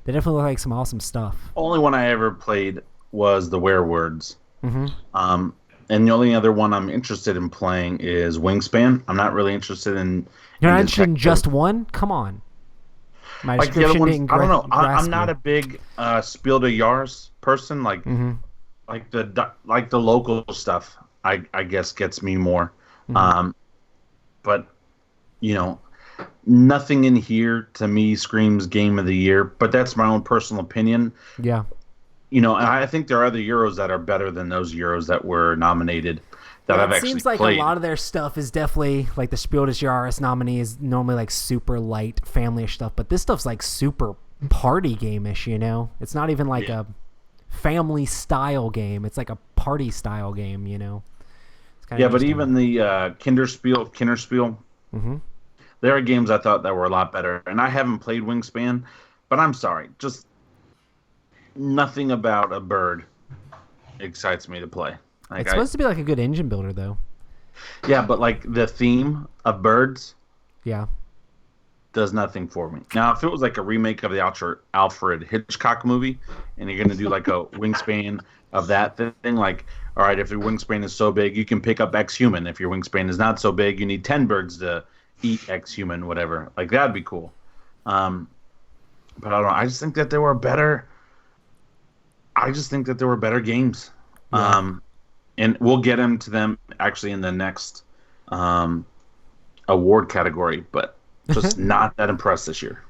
[SPEAKER 1] they definitely look like some awesome stuff.
[SPEAKER 4] Only one I ever played was the Werewords.
[SPEAKER 1] Mm-hmm.
[SPEAKER 4] And the only other one I'm interested in playing is Wingspan. I'm not really interested in...
[SPEAKER 1] You're not interested in just one? Come on. My
[SPEAKER 4] like the other ones, I don't know. I'm
[SPEAKER 1] not
[SPEAKER 4] a big Spiel des Jahres person. Like, like the local stuff, I guess gets me more.
[SPEAKER 1] Mm-hmm.
[SPEAKER 4] But nothing in here to me screams Game of the Year. But that's my own personal opinion.
[SPEAKER 1] Yeah.
[SPEAKER 4] And I think there are other Euros that are better than those Euros that were nominated. That I've actually
[SPEAKER 1] seems like
[SPEAKER 4] played.
[SPEAKER 1] A lot of their stuff is definitely like the Spiel des Jahres nominee is normally like super light family-ish stuff, but this stuff's like super party game-ish. It's not even like a family style game. It's like a party style game. It's kind of
[SPEAKER 4] but even the Kinderspiel,
[SPEAKER 1] mm-hmm.
[SPEAKER 4] There are games I thought that were a lot better, and I haven't played Wingspan, but I'm sorry, just nothing about a bird excites me to play.
[SPEAKER 1] It's supposed to be like a good engine builder, though.
[SPEAKER 4] Yeah, but like the theme of birds, does nothing for me. Now, if it was like a remake of the Alfred Hitchcock movie, and you're gonna do like a Wingspan of that thing, like, all right, if your wingspan is so big, you can pick up X human. If your wingspan is not so big, you need 10 birds to eat X human, whatever. Like that'd be cool. But I don't know. I just think that there were better. games.
[SPEAKER 1] Yeah.
[SPEAKER 4] And we'll get into them actually in the next award category, but just not that impressed this year.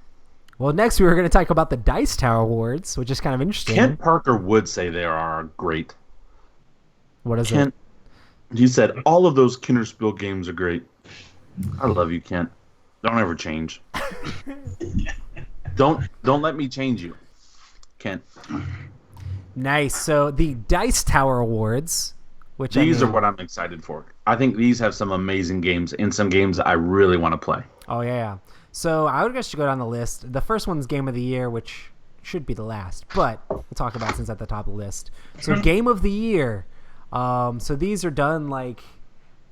[SPEAKER 1] Well, next we were going to talk about the Dice Tower Awards, which is kind of interesting.
[SPEAKER 4] Kent Parker would say they are great.
[SPEAKER 1] What is it?
[SPEAKER 4] You said all of those Kinderspiel games are great. I love you, Kent. Don't ever change. Don't let me change you, Kent.
[SPEAKER 1] Nice. So the Dice Tower Awards, which
[SPEAKER 4] these are what I'm excited for. I think these have some amazing games and some games I really want to play.
[SPEAKER 1] Oh yeah. So I would guess you go down the list. The first one's Game of the Year, which should be the last, but we'll talk about it since it's at the top of the list. So Game of the Year. So these are done like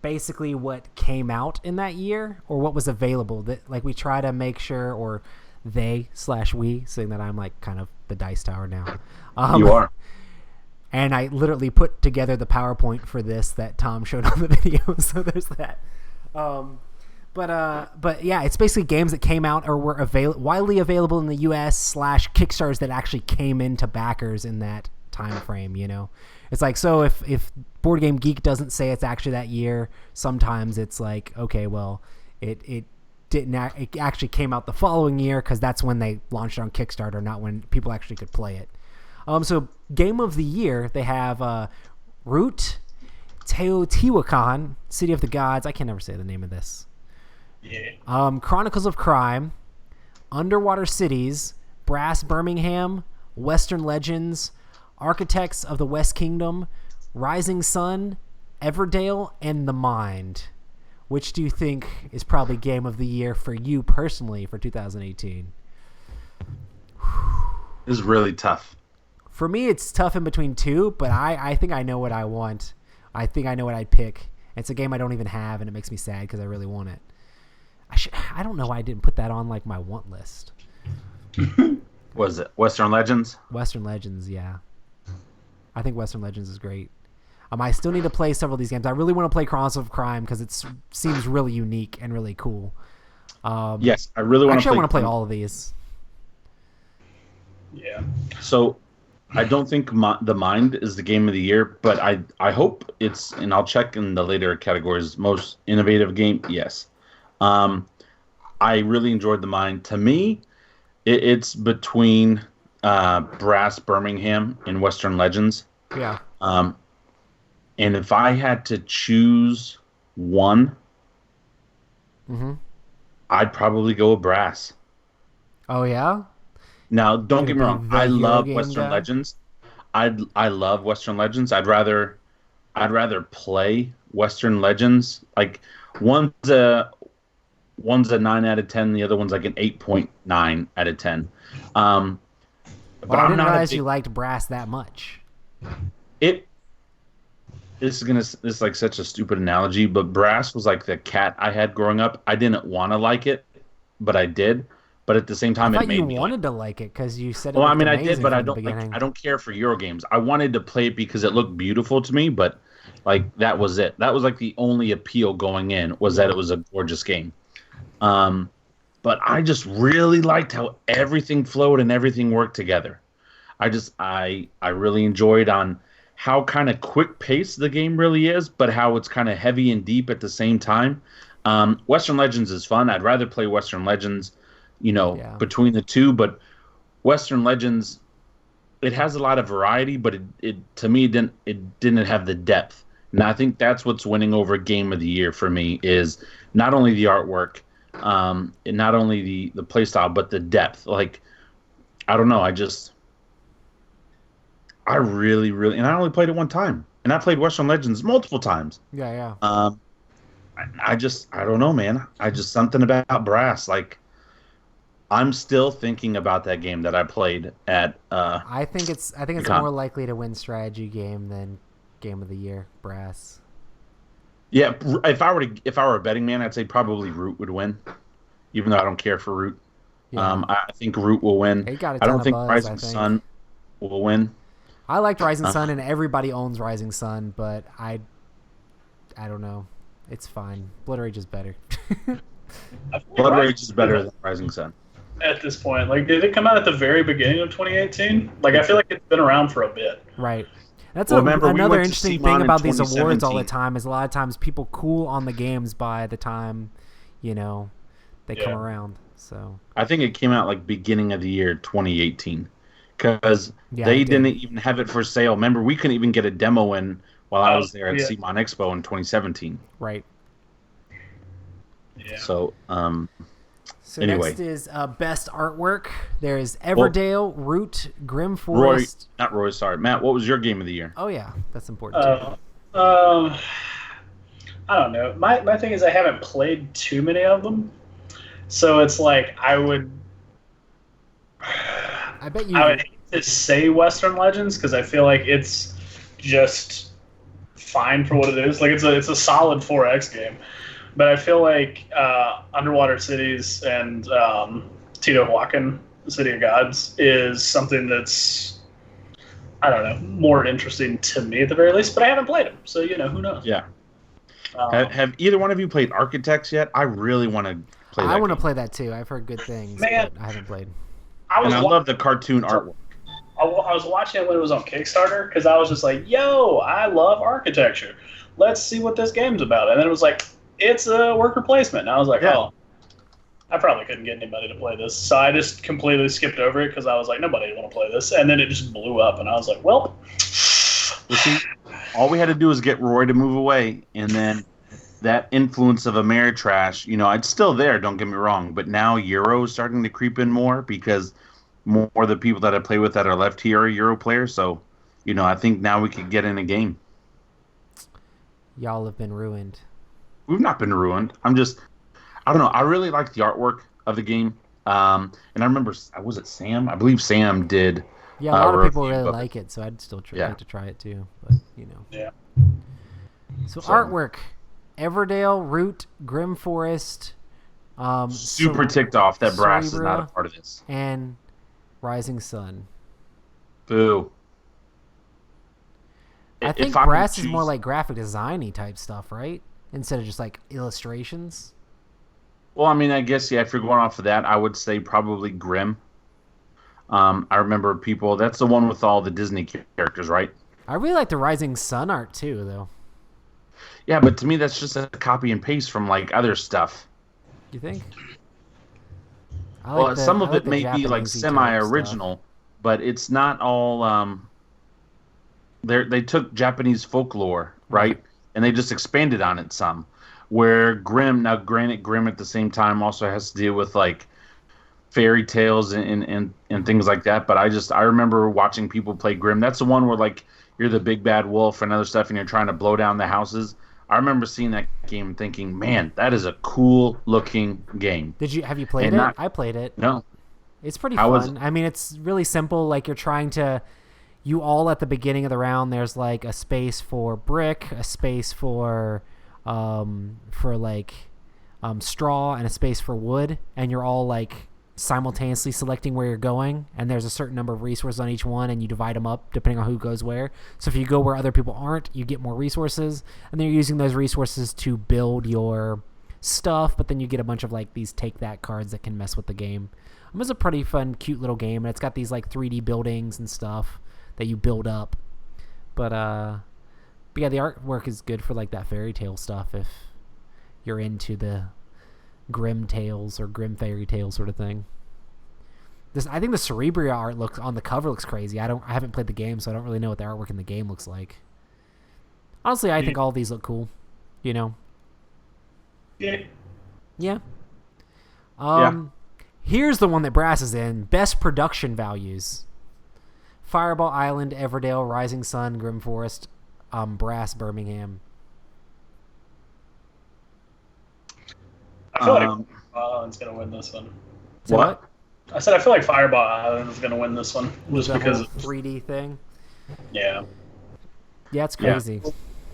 [SPEAKER 1] basically what came out in that year or what was available. That like we try to make sure, or we, saying that I'm like kind of the Dice Tower now.
[SPEAKER 4] You are.
[SPEAKER 1] And I literally put together the PowerPoint for this that Tom showed on the video. So there's that. But yeah, it's basically games that came out or were widely available in the US / Kickstarters that actually came into backers in that time frame. It's like, so if Board Game Geek doesn't say it's actually that year, sometimes it's like, okay, well, it actually came out the following year because that's when they launched it on Kickstarter, not when people actually could play it. So Game of the Year, they have Root, Teotihuacan, City of the Gods. I can never say the name of this.
[SPEAKER 2] Yeah.
[SPEAKER 1] Chronicles of Crime, Underwater Cities, Brass Birmingham, Western Legends, Architects of the West Kingdom, Rising Sun, Everdale, and The Mind. which do you think is probably game of the year for you personally for 2018?
[SPEAKER 4] This is really tough.
[SPEAKER 1] For me, it's tough in between two, but I think I know what I want. I think I know what I'd pick. It's a game I don't even have, and it makes me sad because I really want it. I don't know why I didn't put that on like my want list.
[SPEAKER 4] Was it Western Legends?
[SPEAKER 1] Western Legends, yeah. I think Western Legends is great. I still need to play several of these games. I really want to play Chronicles of Crime because it seems really unique and really cool.
[SPEAKER 4] Yes, I really want to play.
[SPEAKER 1] Actually, I want to play all of these.
[SPEAKER 2] Yeah.
[SPEAKER 4] So I don't think The Mind is the game of the year, but I hope it's, and I'll check in the later categories, most innovative game, yes. I really enjoyed The Mind. To me, it's between Brass Birmingham and Western Legends.
[SPEAKER 1] Yeah.
[SPEAKER 4] And if I had to choose one, I'd probably go with Brass.
[SPEAKER 1] Oh, yeah?
[SPEAKER 4] Now, don't get me wrong. I love
[SPEAKER 1] game
[SPEAKER 4] Western
[SPEAKER 1] guy?
[SPEAKER 4] Legends. I love Western Legends. I'd rather play Western Legends. Like one's a 9 out of 10. The other one's like an 8.9 out of 10. But
[SPEAKER 1] I
[SPEAKER 4] I'm
[SPEAKER 1] didn't
[SPEAKER 4] not
[SPEAKER 1] realize you liked Brass that much.
[SPEAKER 4] This is like such a stupid analogy, but Brass was like the cat I had growing up. I didn't want to like it, but I did. But at the same time,
[SPEAKER 1] I
[SPEAKER 4] it
[SPEAKER 1] thought
[SPEAKER 4] made
[SPEAKER 1] you
[SPEAKER 4] me
[SPEAKER 1] wanted to like it because you said it
[SPEAKER 4] Well, I
[SPEAKER 1] looked
[SPEAKER 4] mean, I
[SPEAKER 1] amazing
[SPEAKER 4] did, but I
[SPEAKER 1] from the
[SPEAKER 4] don't
[SPEAKER 1] beginning.
[SPEAKER 4] I don't care for Euro games. I wanted to play it because it looked beautiful to me, but like that was it. That was like the only appeal going in was that it was a gorgeous game. But I just really liked how everything flowed and everything worked together. I really enjoyed on how kind of quick paced the game really is, but how it's kind of heavy and deep at the same time. Western Legends is fun. I'd rather play Western Legends, between the two, but Western Legends, it has a lot of variety, but it to me it didn't have the depth. And I think that's what's winning over Game of the Year for me is not only the artwork, and not only the play style, but the depth. Like, I don't know, I really, really, and I only played it one time, and I played Western Legends multiple times.
[SPEAKER 1] Yeah.
[SPEAKER 4] I don't know, man. Something about Brass, like, I'm still thinking about that game that I played at.
[SPEAKER 1] I think it's
[SPEAKER 4] UConn.
[SPEAKER 1] more likely to win strategy game than Game of the Year. Brass.
[SPEAKER 4] Yeah, if I were a betting man, I'd say probably Root would win, even though I don't care for Root.
[SPEAKER 1] Yeah.
[SPEAKER 4] I think Root will win.
[SPEAKER 1] It got a
[SPEAKER 4] I
[SPEAKER 1] ton
[SPEAKER 4] don't
[SPEAKER 1] of
[SPEAKER 4] think
[SPEAKER 1] buzz,
[SPEAKER 4] Rising
[SPEAKER 1] I think.
[SPEAKER 4] Sun will win.
[SPEAKER 1] I liked Rising Sun, and everybody owns Rising Sun, but I don't know. It's fine. Blood Rage is better.
[SPEAKER 4] Blood Rage is better than Rising Sun.
[SPEAKER 2] At this point, like, did it come out at the very beginning of 2018? Like, I feel like it's been around for a bit.
[SPEAKER 1] Right. That's
[SPEAKER 4] Remember, we
[SPEAKER 1] another
[SPEAKER 4] went to
[SPEAKER 1] interesting
[SPEAKER 4] CMON
[SPEAKER 1] thing
[SPEAKER 4] in
[SPEAKER 1] about these awards all
[SPEAKER 4] 2017.
[SPEAKER 1] the time is a lot of times people cool on the games by the time, they come around. So
[SPEAKER 4] I think it came out like beginning of the year 2018 because
[SPEAKER 1] Yeah,
[SPEAKER 4] they
[SPEAKER 1] it did.
[SPEAKER 4] didn't even have it for sale. Remember, we couldn't even get a demo in while I was there at
[SPEAKER 2] yeah.
[SPEAKER 4] CMON Expo in 2017.
[SPEAKER 1] right.
[SPEAKER 2] Yeah.
[SPEAKER 4] So,
[SPEAKER 1] So
[SPEAKER 4] Anyway.
[SPEAKER 1] next is best artwork. There is Everdale, Root, Grim
[SPEAKER 4] Roy,
[SPEAKER 1] Forest.
[SPEAKER 4] not Roy, sorry. Matt, what was your game of the year?
[SPEAKER 1] Oh yeah, that's important too.
[SPEAKER 2] I don't know. My thing is I haven't played too many of them, so it's like I would
[SPEAKER 1] I bet you.
[SPEAKER 2] hate to say Western Legends because I feel like it's just fine for what it is. Like it's a solid 4X game, but I feel like Underwater Cities and Teotihuacan, the City of Gods, is something that's, I don't know, more interesting to me at the very least. But I haven't played them, so who knows?
[SPEAKER 4] Yeah. Have either one of you played Architects yet? I really want to play that
[SPEAKER 1] I want to
[SPEAKER 4] game.
[SPEAKER 1] play that too. I've heard good things,
[SPEAKER 2] Man.
[SPEAKER 1] but I haven't played.
[SPEAKER 4] And I love the cartoon artwork.
[SPEAKER 2] I was watching it when it was on Kickstarter because I was just like, yo, I love architecture. Let's see what this game's about. And then it was like, it's a worker placement. And I was like,
[SPEAKER 4] Yeah.
[SPEAKER 2] oh, I probably couldn't get anybody to play this. So I just completely skipped over it because I was like, nobody want to play this. And then it just blew up. And I was like, well.
[SPEAKER 4] Well, see, all we had to do was get Roy to move away, and then that influence of Ameritrash, it's still there, don't get me wrong, but now Euro is starting to creep in more because more of the people that I play with that are left here are Euro players, so, I think now we could get in a game.
[SPEAKER 1] Y'all have been ruined.
[SPEAKER 4] we've not been ruined. I don't know. I really like the artwork of the game. And I remember, was it Sam? I believe Sam did.
[SPEAKER 1] Yeah, a lot of people
[SPEAKER 4] review
[SPEAKER 1] really
[SPEAKER 4] of
[SPEAKER 1] like it, so I'd still
[SPEAKER 4] Yeah.
[SPEAKER 1] like to try it too. But
[SPEAKER 2] Yeah.
[SPEAKER 1] So
[SPEAKER 4] So-
[SPEAKER 1] artwork: Everdale, Root, Grim Forest,
[SPEAKER 4] Super ticked off that Brass is not a
[SPEAKER 1] Cerebria.
[SPEAKER 4] part of this.
[SPEAKER 1] and Rising Sun.
[SPEAKER 4] Boo.
[SPEAKER 1] I
[SPEAKER 4] If
[SPEAKER 1] think
[SPEAKER 4] I could
[SPEAKER 1] Brass is more
[SPEAKER 4] choose-
[SPEAKER 1] like graphic designy type stuff, right? Instead of just like illustrations.
[SPEAKER 4] Well, I mean, I guess, yeah, if you're going off of that, I would say probably Grim. I remember people, that's the one with all the Disney characters, right?
[SPEAKER 1] I really like the Rising Sun art too, though.
[SPEAKER 4] Yeah, but to me, that's just a copy and paste from like other stuff.
[SPEAKER 1] You think? I
[SPEAKER 4] Well,
[SPEAKER 1] like the-
[SPEAKER 4] some
[SPEAKER 1] I
[SPEAKER 4] of
[SPEAKER 1] like
[SPEAKER 4] it
[SPEAKER 1] the
[SPEAKER 4] may be like
[SPEAKER 1] Japanesey type
[SPEAKER 4] semi-original, but it's not all. They took Japanese folklore, right, and they just expanded on it some. Where Grimm, now granted, Grimm at the same time also has to deal with like fairy tales and things like that. But I remember watching people play Grimm. That's the one where like you're the big bad wolf and other stuff, and you're trying to blow down the houses. I remember seeing that game and thinking, man, that is a cool looking game.
[SPEAKER 1] Have you played
[SPEAKER 4] And
[SPEAKER 1] it?
[SPEAKER 4] not-
[SPEAKER 1] I played it.
[SPEAKER 4] No,
[SPEAKER 1] It's pretty
[SPEAKER 4] How was
[SPEAKER 1] fun. I mean, it's really simple. Like you're trying to, you all at the beginning of the round. There's like a space for brick, a space for straw, and a space for wood, and you're all like simultaneously selecting where you're going. And there's a certain number of resources on each one, and you divide them up depending on who goes where. So if you go where other people aren't, you get more resources, and then you're using those resources to build your stuff. But then you get a bunch of like these take that cards that can mess with the game. It was a pretty fun, cute little game, and it's got these like 3D buildings and stuff that you build up. But yeah, the artwork is good for like that fairy tale stuff if you're into the grim tales or grim fairy tale sort of thing. I think the Cerebria art on the cover looks crazy. I haven't played the game, so I don't really know what the artwork in the game looks like. Honestly, I think all these look cool. You know.
[SPEAKER 2] Yeah.
[SPEAKER 1] Yeah.
[SPEAKER 4] Yeah.
[SPEAKER 1] Here's the one that Brass is in. Best production values. Fireball Island, Everdale, Rising Sun, Grim Forest, Brass, Birmingham.
[SPEAKER 2] I feel like
[SPEAKER 4] Um,
[SPEAKER 2] Island's gonna win this one.
[SPEAKER 1] So
[SPEAKER 4] what?
[SPEAKER 2] I said I feel like Fireball Island is gonna win this one
[SPEAKER 1] Was
[SPEAKER 2] just
[SPEAKER 1] the
[SPEAKER 2] because,
[SPEAKER 1] whole 3D thing?
[SPEAKER 2] yeah,
[SPEAKER 1] Yeah, it's
[SPEAKER 4] Yeah.
[SPEAKER 1] crazy.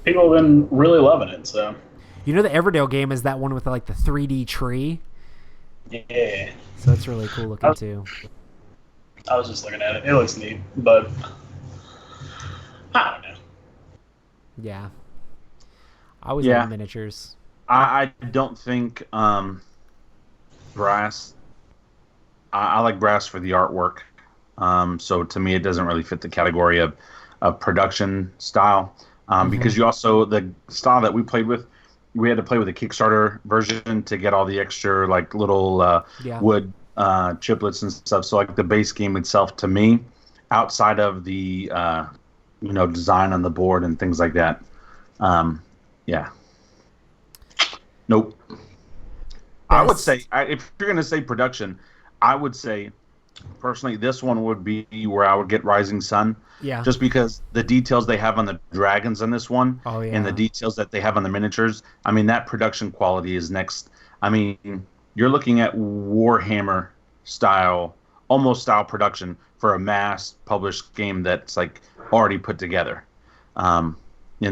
[SPEAKER 2] people have been really loving it. So
[SPEAKER 1] You know the Everdale game is that one with like the 3D tree?
[SPEAKER 2] yeah,
[SPEAKER 1] So that's really cool looking too.
[SPEAKER 2] I was just looking at it. It looks neat, but I don't know.
[SPEAKER 1] Yeah. I always
[SPEAKER 4] Yeah.
[SPEAKER 1] love miniatures.
[SPEAKER 4] I don't think Brass. I like Brass for the artwork. So to me, it doesn't really fit the category of production style. Because you also, the style that we played with, we had to play with a Kickstarter version to get all the extra like little
[SPEAKER 1] Yeah.
[SPEAKER 4] wood chiplets and stuff. So like the base game itself, to me, outside of the design on the board and things like that, yeah, nope. I would
[SPEAKER 1] Best-
[SPEAKER 4] say if you're going to say production, I would say personally this one would be where I would get Rising Sun.
[SPEAKER 1] Yeah.
[SPEAKER 4] Just because the details they have on the dragons in this one,
[SPEAKER 1] Oh, yeah.
[SPEAKER 4] and the details that they have on the miniatures, I mean, that production quality is next. I mean, you're looking at Warhammer style, almost style production for a mass published game that's like already put together. And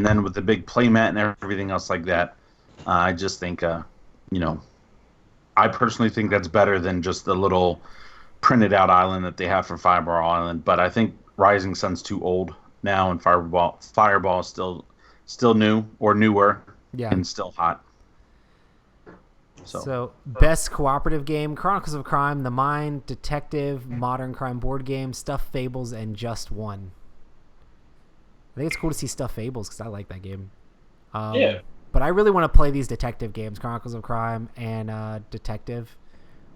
[SPEAKER 4] then with the big playmat and everything else like that, I just think, I personally think that's better than just the little printed out island that they have for Fireball Island. But I think Rising Sun's too old now, and Fireball is still new or newer,
[SPEAKER 1] Yeah.
[SPEAKER 4] and still hot.
[SPEAKER 1] So, best cooperative game: Chronicles of Crime, The Mind, Detective, Modern Crime board game, Stuff Fables, and Just One. I think it's cool to see Stuff Fables because I like that game.
[SPEAKER 2] Yeah.
[SPEAKER 1] But I really want to play these detective games, Chronicles of Crime and Detective.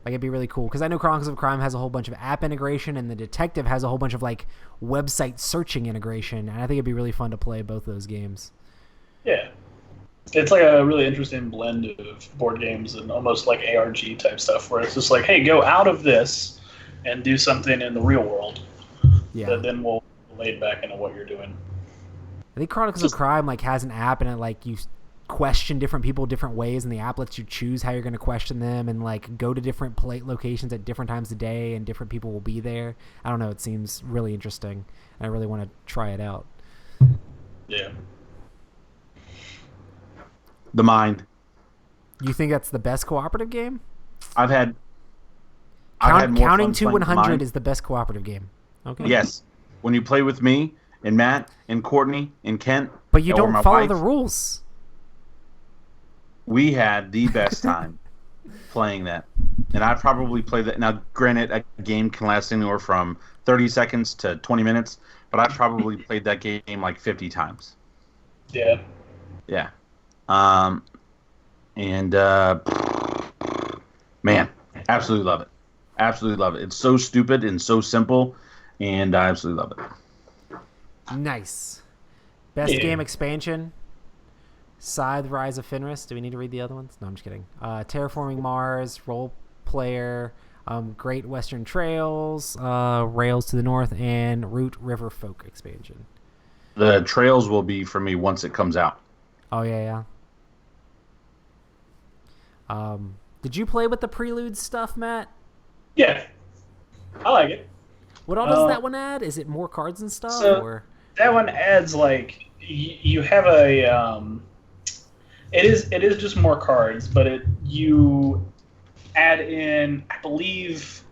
[SPEAKER 1] Like, it'd be really cool because I know Chronicles of Crime has a whole bunch of app integration, and the Detective has a whole bunch of like website searching integration, and I think it'd be really fun to play both those games.
[SPEAKER 2] Yeah. It's like a really interesting blend of board games and almost like ARG type stuff where it's just like, hey, go out of this and do something in the real world
[SPEAKER 1] Yeah.
[SPEAKER 2] that then will laid back into what you're doing.
[SPEAKER 1] I think Chronicles of Crime like has an app, and it like you question different people different ways, and the app lets you choose how you're going to question them, and like go to different plate locations at different times of day, and different people will be there. I don't know. It seems really interesting. I really want to try it out.
[SPEAKER 2] Yeah.
[SPEAKER 4] The Mind.
[SPEAKER 1] You think that's the best cooperative game?
[SPEAKER 4] I've had more
[SPEAKER 1] Counting
[SPEAKER 4] fun
[SPEAKER 1] to
[SPEAKER 4] playing The
[SPEAKER 1] 100
[SPEAKER 4] Mind.
[SPEAKER 1] is the best cooperative game. Okay.
[SPEAKER 4] Yes. When you play with me and Matt and Courtney and Kent,
[SPEAKER 1] But you
[SPEAKER 4] or
[SPEAKER 1] don't
[SPEAKER 4] my
[SPEAKER 1] follow
[SPEAKER 4] wife,
[SPEAKER 1] the rules.
[SPEAKER 4] we had the best time playing that. And I probably played that. Now, granted, a game can last anywhere from 30 seconds to 20 minutes, but I probably played that game like 50 times.
[SPEAKER 2] Yeah.
[SPEAKER 4] Yeah. And man, absolutely love it. Absolutely love it. It's so stupid and so simple, and I absolutely love it.
[SPEAKER 1] Nice. Best
[SPEAKER 2] Yeah.
[SPEAKER 1] game expansion. Scythe: Rise of Fenris. Do we need to read the other ones? No, I'm just kidding. Terraforming Mars, Role Player, Great Western Trails, Rails to the North, and Root River Folk expansion.
[SPEAKER 4] The Trails will be for me once it comes out.
[SPEAKER 1] Oh yeah. Did you play with the Prelude stuff, Matt?
[SPEAKER 2] Yeah. I like it.
[SPEAKER 1] What all does that one add? Is it more cards and stuff?
[SPEAKER 2] So-
[SPEAKER 1] or
[SPEAKER 2] That one adds like you have a it is just more cards, but you add in, I believe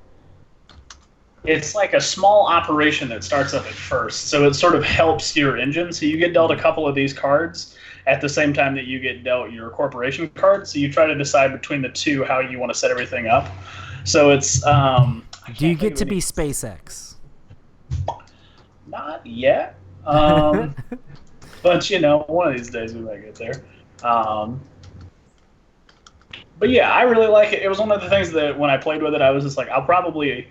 [SPEAKER 2] it's like a small operation that starts up at first. So it sort of helps your engine. So you get dealt a couple of these cards at the same time that you get dealt your corporation card. So you try to decide between the two how you want to set everything up. So it's
[SPEAKER 1] do you get to be SpaceX?
[SPEAKER 2] not yet. But one of these days we might get there. But yeah, I really like it. It was one of the things that when I played with it, I was just like, I'll probably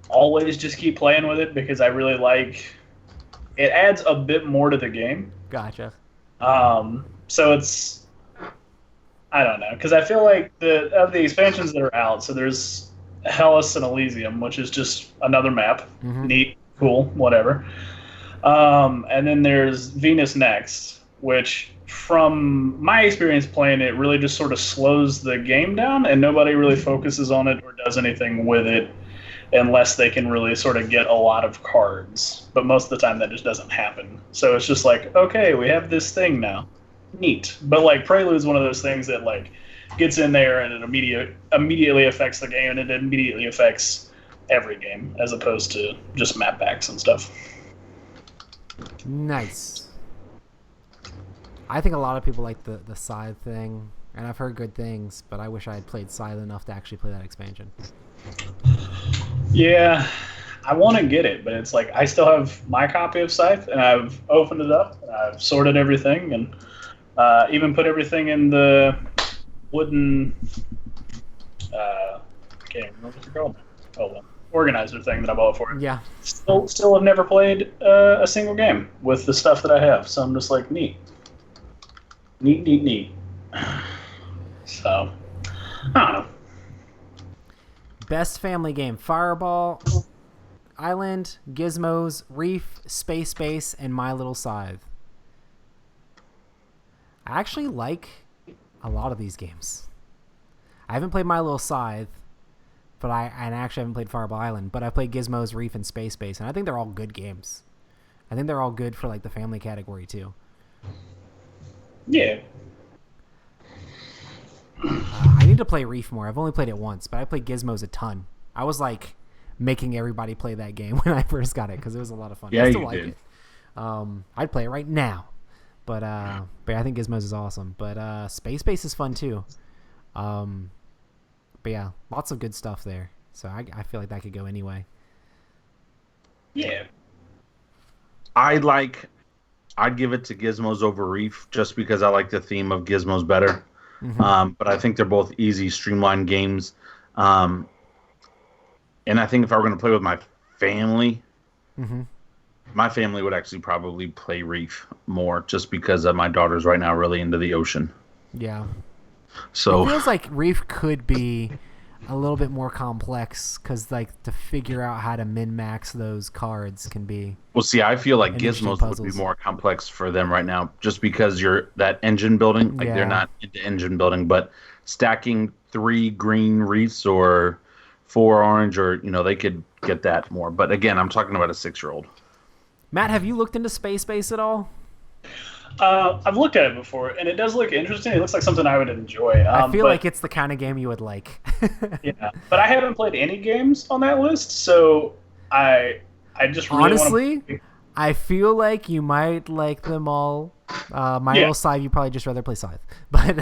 [SPEAKER 2] always just keep playing with it because I really like it. Adds a bit more to the game.
[SPEAKER 1] Gotcha.
[SPEAKER 2] So it's, I don't know, because I feel like of the expansions that are out, so there's Hellas and Elysium, which is just another map.
[SPEAKER 1] Mhm.
[SPEAKER 2] Neat, cool, whatever. And then there's Venus Next, which from my experience playing it really just sort of slows the game down, and nobody really focuses on it or does anything with it unless they can really sort of get a lot of cards. But most of the time that just doesn't happen. So it's just like, okay, we have this thing now. Neat. But like Prelude's one of those things that like gets in there and it immediately affects the game, and it immediately affects every game as opposed to just map packs and stuff.
[SPEAKER 1] Nice. I think a lot of people like the Scythe thing, and I've heard good things, but I wish I had played Scythe enough to actually play that expansion.
[SPEAKER 2] Yeah, I want to get it, but it's like I still have my copy of Scythe, and I've opened it up, and I've sorted everything, and even put everything in the wooden, I can't even remember what they're called. Oh, well, organizer thing that I bought for it.
[SPEAKER 1] Yeah.
[SPEAKER 2] Still have never played a single game with the stuff that I have, so I'm just like, neat. So, I don't know.
[SPEAKER 1] Best family game: Fireball Island, Gizmos, Reef, Space Base, and My Little Scythe. I actually like a lot of these games. I haven't played My Little Scythe, but I actually haven't played Fireball Island, but I played Gizmos, Reef, and Space Base, and I think they're all good games. I think they're all good for like the family category too.
[SPEAKER 2] Yeah.
[SPEAKER 1] I need to play Reef more. I've only played it once, but I played Gizmos a ton. I was like making everybody play that game when I first got it because it was a lot of fun.
[SPEAKER 4] Yeah,
[SPEAKER 1] I still
[SPEAKER 4] you
[SPEAKER 1] like
[SPEAKER 4] did.
[SPEAKER 1] it. I'd play it right now, but I think Gizmos is awesome. But Space Base is fun too. But yeah, lots of good stuff there. So I feel like that could go anyway.
[SPEAKER 2] Yeah.
[SPEAKER 4] I'd give it to Gizmos over Reef just because I like the theme of Gizmos better.
[SPEAKER 1] Mm-hmm.
[SPEAKER 4] But I think they're both easy, streamlined games. And I think if I were going to play with my family,
[SPEAKER 1] Mm-hmm.
[SPEAKER 4] my family would actually probably play Reef more just because my daughter's right now really into the ocean.
[SPEAKER 1] Yeah.
[SPEAKER 4] So
[SPEAKER 1] It feels like Reef could be a little bit more complex because like to figure out how to min-max those cards can be.
[SPEAKER 4] Well, see, I feel like
[SPEAKER 1] Interesting
[SPEAKER 4] Gizmos would
[SPEAKER 1] puzzles.
[SPEAKER 4] be more complex for them right now, just because you're that engine building. Like
[SPEAKER 1] Yeah.
[SPEAKER 4] they're not into engine building, but stacking 3 green wreaths or 4 orange, or they could get that more. But again, I'm talking about a 6-year-old.
[SPEAKER 1] Matt, have you looked into Space Base at all?
[SPEAKER 2] I've looked at it before, and it does look interesting. It looks like something I would enjoy.
[SPEAKER 1] I feel
[SPEAKER 2] but,
[SPEAKER 1] like it's the kind of game you would like.
[SPEAKER 2] yeah, but I haven't played any games on that list, so I just really
[SPEAKER 1] Honestly,
[SPEAKER 2] want to.
[SPEAKER 1] I feel like you might like them all. My
[SPEAKER 2] Yeah.
[SPEAKER 1] little Scythe, you probably just rather play Scythe, but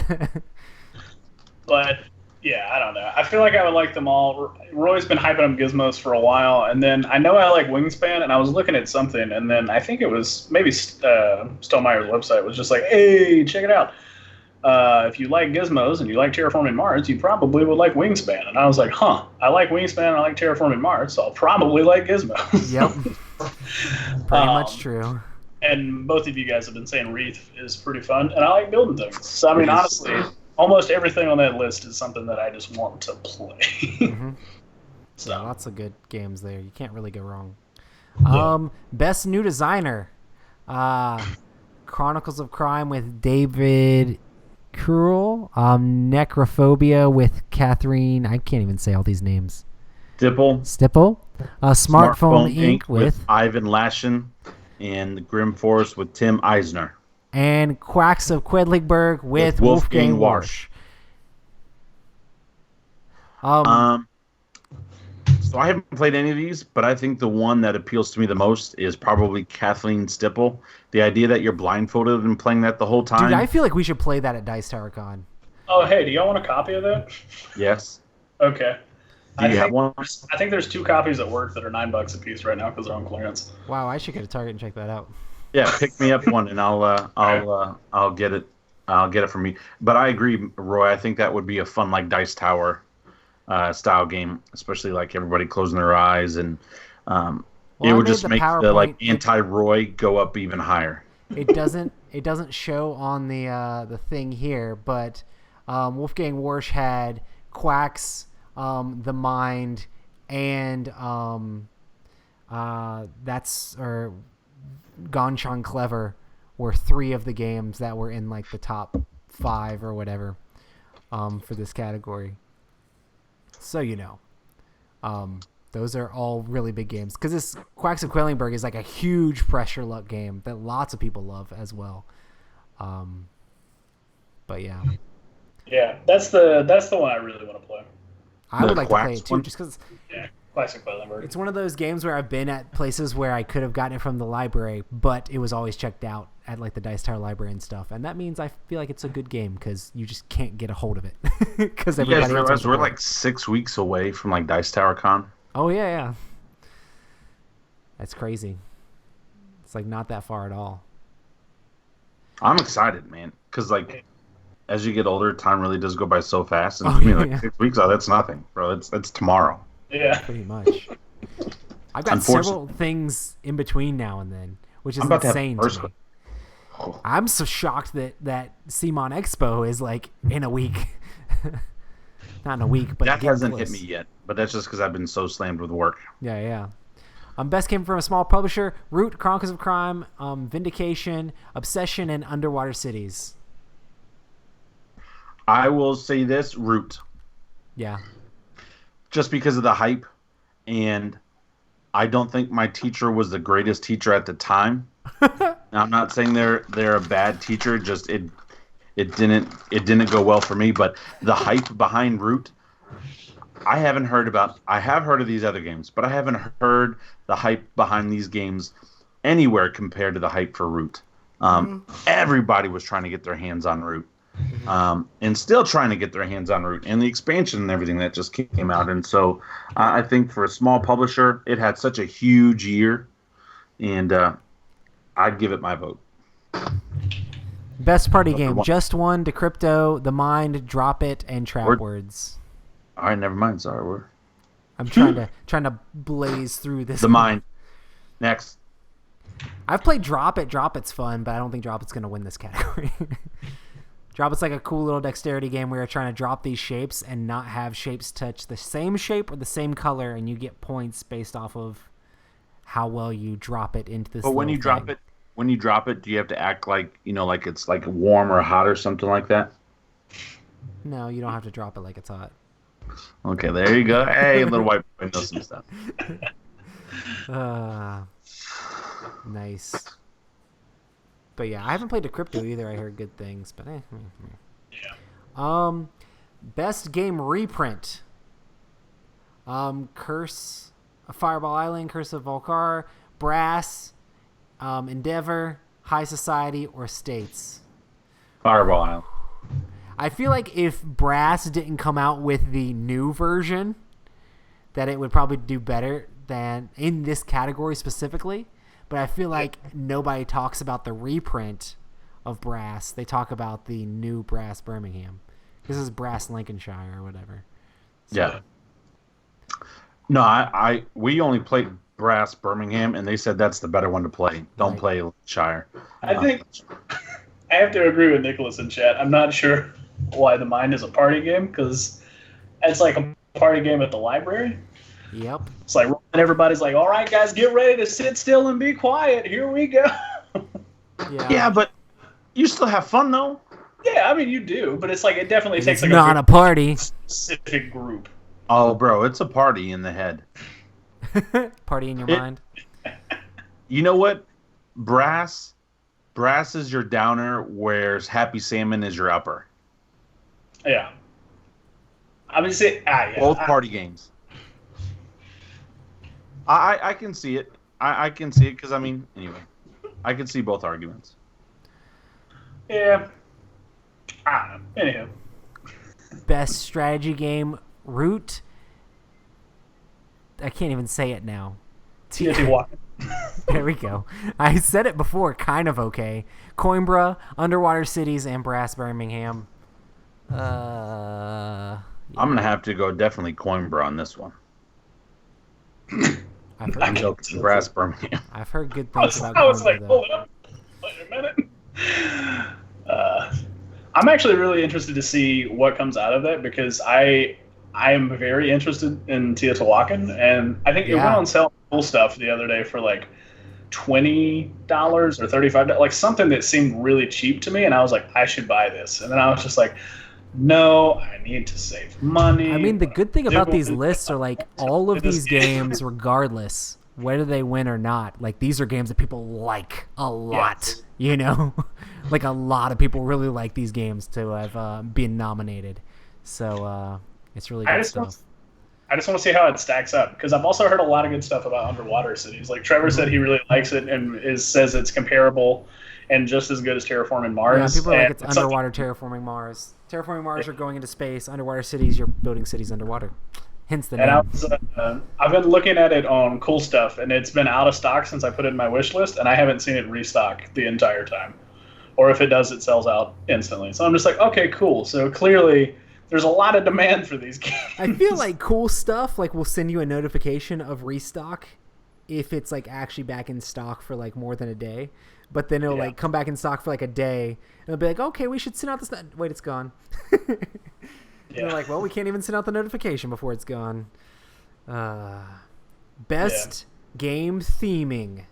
[SPEAKER 2] But yeah, I don't know. I feel like I would like them all. Roy's been hyping up Gizmos for a while, and then I know I like Wingspan, and I was looking at something, and then I think it was maybe Stonemeyer's website was just like, "Hey, check it out. If you like Gizmos and you like Terraforming Mars, you probably would like Wingspan." And I was like, "Huh, I like Wingspan, I like Terraforming Mars, so I'll probably like Gizmos."
[SPEAKER 1] yep, pretty much true.
[SPEAKER 2] And both of you guys have been saying Wreath is pretty fun, and I like building things. So I mean,
[SPEAKER 4] It is.
[SPEAKER 2] honestly, almost everything on that list is something that I just want to play.
[SPEAKER 1] Mm-hmm.
[SPEAKER 2] So
[SPEAKER 1] Yeah, lots of good games there. You can't really go wrong.
[SPEAKER 2] Yeah.
[SPEAKER 1] Best new designer, Chronicles of Crime with David Cruel, Necrophobia with Catherine. I can't even say all these names.
[SPEAKER 4] Dipple,
[SPEAKER 1] Stipple, Smartphone Inc. with
[SPEAKER 4] Ivan Lashin, and Grim Forest with Tim Eisner.
[SPEAKER 1] and Quacks of Quedlinburg with Wolfgang Warsch.
[SPEAKER 4] So I haven't played any of these, but I think the one that appeals to me the most is probably Kathleen Stipple. The idea that you're blindfolded and playing that the whole time.
[SPEAKER 1] Dude, I feel like we should play that at Dice Tower Con.
[SPEAKER 2] oh, hey, do y'all want a copy of that?
[SPEAKER 4] Yes.
[SPEAKER 2] Okay.
[SPEAKER 4] Do you have one?
[SPEAKER 2] I think there's 2 copies at work that are $9 a piece right now because they're on clearance.
[SPEAKER 1] Wow, I should go to Target and check that out.
[SPEAKER 4] Yeah, pick me up one, and I'll get it. I'll get it from you. But I agree, Roy. I think that would be a fun like Dice Tower style game, especially like everybody closing their eyes, and it
[SPEAKER 1] I
[SPEAKER 4] would
[SPEAKER 1] made
[SPEAKER 4] just
[SPEAKER 1] the
[SPEAKER 4] make the like
[SPEAKER 1] PowerPoint-
[SPEAKER 4] anti-Roy go up even higher.
[SPEAKER 1] It doesn't show on the thing here, but Wolfgang Warsch had Quacks, The Mind, and Gonchon Clever were 3 of the games that were in like the top 5 or whatever for this category. So those are all really big games because this Quacks of Quedlinburg is like a huge pressure luck game that lots of people love as well. But yeah,
[SPEAKER 2] Yeah, that's the one I really want to play.
[SPEAKER 1] I
[SPEAKER 4] The
[SPEAKER 1] would like to play
[SPEAKER 4] Quacks
[SPEAKER 1] it too,
[SPEAKER 4] one?
[SPEAKER 1] just because
[SPEAKER 2] Yeah, classic Quedlinburg.
[SPEAKER 1] it's one of those games where I've been at places where I could have gotten it from the library, but it was always checked out at like the Dice Tower library and stuff, and that means I feel like it's a good game because you just can't get a hold of it because
[SPEAKER 4] You
[SPEAKER 1] everybody
[SPEAKER 4] guys
[SPEAKER 1] else
[SPEAKER 4] realize
[SPEAKER 1] wants to
[SPEAKER 4] we're
[SPEAKER 1] play.
[SPEAKER 4] like 6 weeks away from like Dice Tower Con?
[SPEAKER 1] Oh yeah, that's crazy. It's like not that far at all.
[SPEAKER 4] I'm excited, man, because like as you get older, time really does go by so fast. And
[SPEAKER 1] Oh,
[SPEAKER 4] I mean, like
[SPEAKER 1] yeah.
[SPEAKER 4] 6 weeks, that's nothing, bro. It's tomorrow.
[SPEAKER 2] Yeah.
[SPEAKER 1] Pretty much. I've got several things in between now and then, which is
[SPEAKER 4] I'm about to have
[SPEAKER 1] insane
[SPEAKER 4] first
[SPEAKER 1] to me. I'm so shocked that CMON Expo is like in a week. Not in a week, but
[SPEAKER 4] that
[SPEAKER 1] getting
[SPEAKER 4] hasn't
[SPEAKER 1] close.
[SPEAKER 4] hit me yet, but that's just because I've been so slammed with work.
[SPEAKER 1] Yeah. Best came from a small publisher: Root, Chronicles of Crime, Vindication, Obsession, and Underwater Cities.
[SPEAKER 4] I will say this, Root,
[SPEAKER 1] Yeah.
[SPEAKER 4] just because of the hype, and I don't think my teacher was the greatest teacher at the time. Now, I'm not saying they're a bad teacher, just it didn't go well for me, but the hype behind Root, I have heard of these other games, but I haven't heard the hype behind these games anywhere compared to the hype for Root. Everybody was trying to get their hands on Root. And still trying to get their hands on Root and the expansion and everything that just came out. And so I think for a small publisher, it had such a huge year, and I'd give it my vote.
[SPEAKER 1] Best party game: Just One, Decrypto, The Mind, Drop It, and Trap Words.
[SPEAKER 4] All right, never mind. Sorry, we're
[SPEAKER 1] I'm trying to blaze through this.
[SPEAKER 4] The Mind. Next.
[SPEAKER 1] I've played Drop It. Drop It's fun, but I don't think Drop It's going to win this category. Drop is like a cool little dexterity game where you're trying to drop these shapes and not have shapes touch the same shape or the same color, and you get points based off of how well you drop it into this.
[SPEAKER 4] But when you drop it, do you have to act like like it's like warm or hot or something like that?
[SPEAKER 1] No, you don't have to drop it like it's hot.
[SPEAKER 4] Okay, there you go. Hey, little white boy knows some stuff.
[SPEAKER 1] Nice. But yeah, I haven't played Decrypto either. I heard good things, but
[SPEAKER 2] Yeah.
[SPEAKER 1] Best game reprint. Curse of Fireball Island, Curse of Volcar, Brass, Endeavor, High Society, or States.
[SPEAKER 4] Fireball Island.
[SPEAKER 1] I feel like if Brass didn't come out with the new version, that it would probably do better than in this category specifically. But I feel like nobody talks about the reprint of Brass. They talk about the new Brass Birmingham. This is Brass Lincolnshire or whatever. So,
[SPEAKER 4] Yeah. No, we only played Brass Birmingham, and they said that's the better one to play. Don't
[SPEAKER 1] Right.
[SPEAKER 4] play Shire.
[SPEAKER 2] I think I have to agree with Nicholas in chat. I'm not sure why the mine is a party game, because it's like a party game at the library.
[SPEAKER 1] Yep.
[SPEAKER 2] It's like everybody's like, all right, guys, get ready to sit still and be quiet. Here we go.
[SPEAKER 4] Yeah, but you still have fun though.
[SPEAKER 2] Yeah, I mean, you do, but it's like it definitely takes
[SPEAKER 1] It's
[SPEAKER 2] like
[SPEAKER 1] not a party.
[SPEAKER 2] specific group.
[SPEAKER 4] Oh, bro, it's a party in the head.
[SPEAKER 1] Party in your mind.
[SPEAKER 4] You know what? Brass is your downer, whereas Happy Salmon is your upper.
[SPEAKER 2] Yeah. I mean, say, yeah.
[SPEAKER 4] Both party games. I can see it. I can see it because, I mean, anyway. I can see both arguments.
[SPEAKER 2] Yeah. I don't know. Anyhow.
[SPEAKER 1] Best strategy game, Root. I can't even say it now.
[SPEAKER 2] Teotihuacan.
[SPEAKER 1] There we go. I said it before, kind of okay. Coimbra, Underwater Cities, and Brass Birmingham.
[SPEAKER 4] I'm going to have to go definitely Coimbra on this one. I'm joking. Brass Birmingham.
[SPEAKER 1] I've heard good things about
[SPEAKER 2] I was
[SPEAKER 1] Coimbra,
[SPEAKER 2] like,
[SPEAKER 1] though.
[SPEAKER 2] hold up. Wait a minute. I'm actually really interested to see what comes out of that, because I am very interested in Teotihuacan, and I think it went on sale cool stuff the other day for like $20 or $35, like something that seemed really cheap to me, and I was like, I should buy this. And then I was just like, no, I need to save money.
[SPEAKER 1] I mean, the good thing about these lists are like all of these games, regardless whether they win or not, like these are games that people like a lot. You know, like a lot of people really like these games to have been nominated. So it's really good stuff.
[SPEAKER 2] I just want to see how it stacks up, because I've also heard a lot of good stuff about Underwater Cities. Like Trevor said, he really likes it and says it's comparable and just as good as Terraforming Mars.
[SPEAKER 1] Yeah, people are like, it's underwater Terraforming Mars. Terraforming Mars, you're going into space. Underwater Cities, you're building cities underwater. Hence the name.
[SPEAKER 2] And I've been looking at it on Cool Stuff, and it's been out of stock since I put it in my wish list, and I haven't seen it restock the entire time. Or if it does, it sells out instantly. So I'm just like, okay, cool. So clearly there's a lot of demand for these games.
[SPEAKER 1] I feel like Cool Stuff like will send you a notification of restock if it's like actually back in stock for like more than a day. But then it'll like come back in stock for like a day, and it'll be like, okay, we should send out this. Wait, it's gone. They're like, well, we can't even send out the notification before it's gone. Best game theming: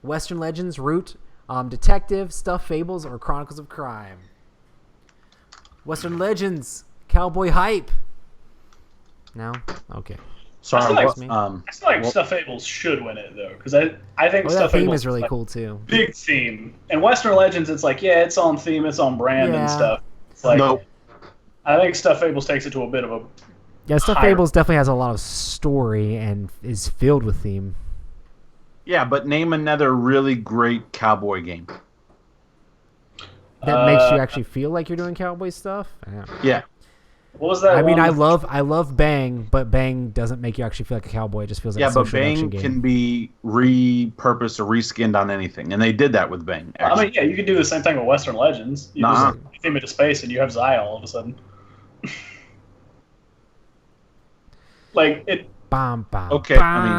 [SPEAKER 1] Western Legends, Root, Detective, Stuff Fables, or Chronicles of Crime. Western Legends, Cowboy Hype. No? Okay.
[SPEAKER 4] Sorry,
[SPEAKER 2] I
[SPEAKER 4] what,
[SPEAKER 2] feel like Stuff Fables should win it, though, because I think
[SPEAKER 1] that
[SPEAKER 2] Stuff
[SPEAKER 1] theme
[SPEAKER 2] Fables
[SPEAKER 1] is really
[SPEAKER 2] like,
[SPEAKER 1] cool too.
[SPEAKER 2] big theme. And Western Legends, it's like, yeah, it's on theme, it's on brand and stuff. It's like,
[SPEAKER 4] Nope.
[SPEAKER 2] I think Stuff Fables takes it to a bit of a
[SPEAKER 1] Yeah, Stuff
[SPEAKER 2] higher-
[SPEAKER 1] Fables definitely has a lot of story and is filled with theme.
[SPEAKER 4] Yeah, but name another really great cowboy game.
[SPEAKER 1] That makes you actually feel like you're doing cowboy stuff.
[SPEAKER 4] Yeah.
[SPEAKER 2] What was that?
[SPEAKER 1] I mean,
[SPEAKER 2] one?
[SPEAKER 1] I love Bang, but Bang doesn't make you actually feel like a cowboy. It just feels like a
[SPEAKER 4] But
[SPEAKER 1] social action
[SPEAKER 4] Bang
[SPEAKER 1] game.
[SPEAKER 4] can be repurposed or reskinned on anything, and they did that with Bang.
[SPEAKER 2] I mean, yeah, you could do the same thing with Western Legends. You
[SPEAKER 4] Nah.
[SPEAKER 2] just theme it to space, and you have Xia all of a sudden. Like it.
[SPEAKER 1] Bam, bam,
[SPEAKER 4] Okay, I mean,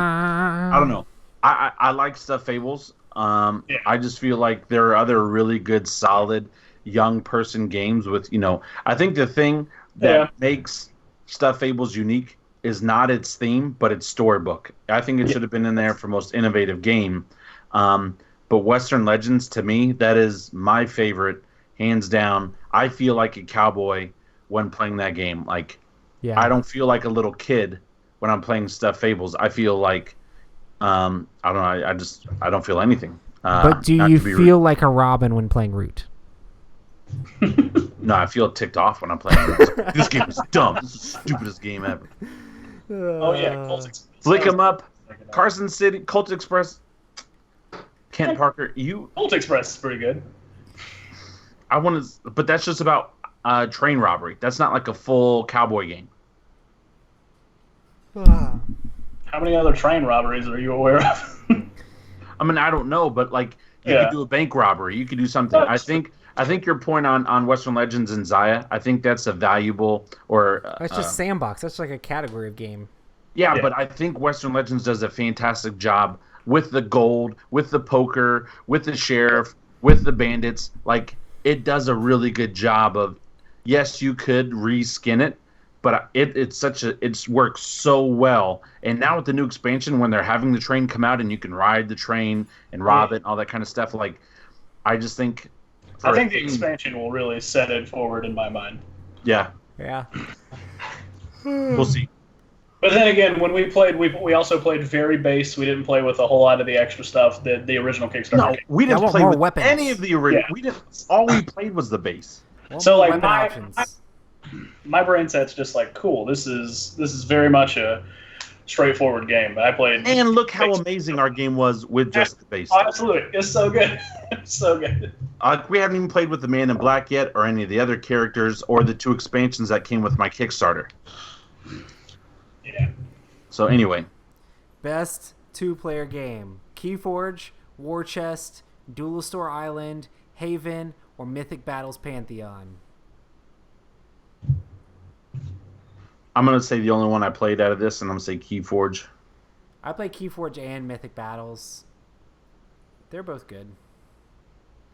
[SPEAKER 4] I don't know. I like Stuff Fables. I just feel like there are other really good, solid young person games with, I think the thing that makes Stuff Fables unique is not its theme, but its storybook. I think it should have been in there for most innovative game. But Western Legends, to me, that is my favorite, hands down. I feel like a cowboy when playing that game. Like, I don't feel like a little kid when I'm playing Stuff Fables. I feel like, I don't know, I don't feel anything.
[SPEAKER 1] But do you feel like a Robin when playing Root?
[SPEAKER 4] No, I feel ticked off when I'm playing Root. This game is dumb. This is the stupidest game ever.
[SPEAKER 2] Colt Express.
[SPEAKER 4] Flick 'em up. Carson City, Colt Express. Kent Parker,
[SPEAKER 2] Colt Express is pretty good.
[SPEAKER 4] But that's just about train robbery. That's not like a full cowboy game.
[SPEAKER 2] How many other train robberies are you aware of?
[SPEAKER 4] I mean, I don't know, but like you could do a bank robbery. You could do something. I think your point on Western Legends and Zaya, I think that's a valuable
[SPEAKER 1] that's just sandbox. That's like a category of game.
[SPEAKER 4] Yeah, but I think Western Legends does a fantastic job with the gold, with the poker, with the sheriff, with the bandits. Like, it does a really good job of, yes, you could reskin it, but it works so well. And now with the new expansion, when they're having the train come out and you can ride the train and rob it and all that kind of stuff, like, I just think...
[SPEAKER 2] I think the expansion will really set it forward in my mind.
[SPEAKER 4] Yeah.
[SPEAKER 1] Yeah.
[SPEAKER 4] We'll see.
[SPEAKER 2] But then again, when we played, we also played very base. We didn't play with a whole lot of the extra stuff that the original Kickstarter.
[SPEAKER 4] No, we didn't play with
[SPEAKER 1] weapons.
[SPEAKER 4] any of the original. We didn't. All we played was the base.
[SPEAKER 2] So like my brain set's just like, cool. This is very much a straightforward game. I played.
[SPEAKER 4] And look how amazing our game was with just the base.
[SPEAKER 2] Absolutely, it's so good. It's so good.
[SPEAKER 4] We haven't even played with the Man in Black yet, or any of the other characters, or the 2 expansions that came with my Kickstarter.
[SPEAKER 2] Yeah.
[SPEAKER 4] So anyway.
[SPEAKER 1] Best 2-player game: Keyforge, War Chest, Duelistor Island, Haven, or Mythic Battles Pantheon.
[SPEAKER 4] I'm going to say the only one I played out of this, and I'm going to say Keyforge.
[SPEAKER 1] I played Keyforge and Mythic Battles. They're both good.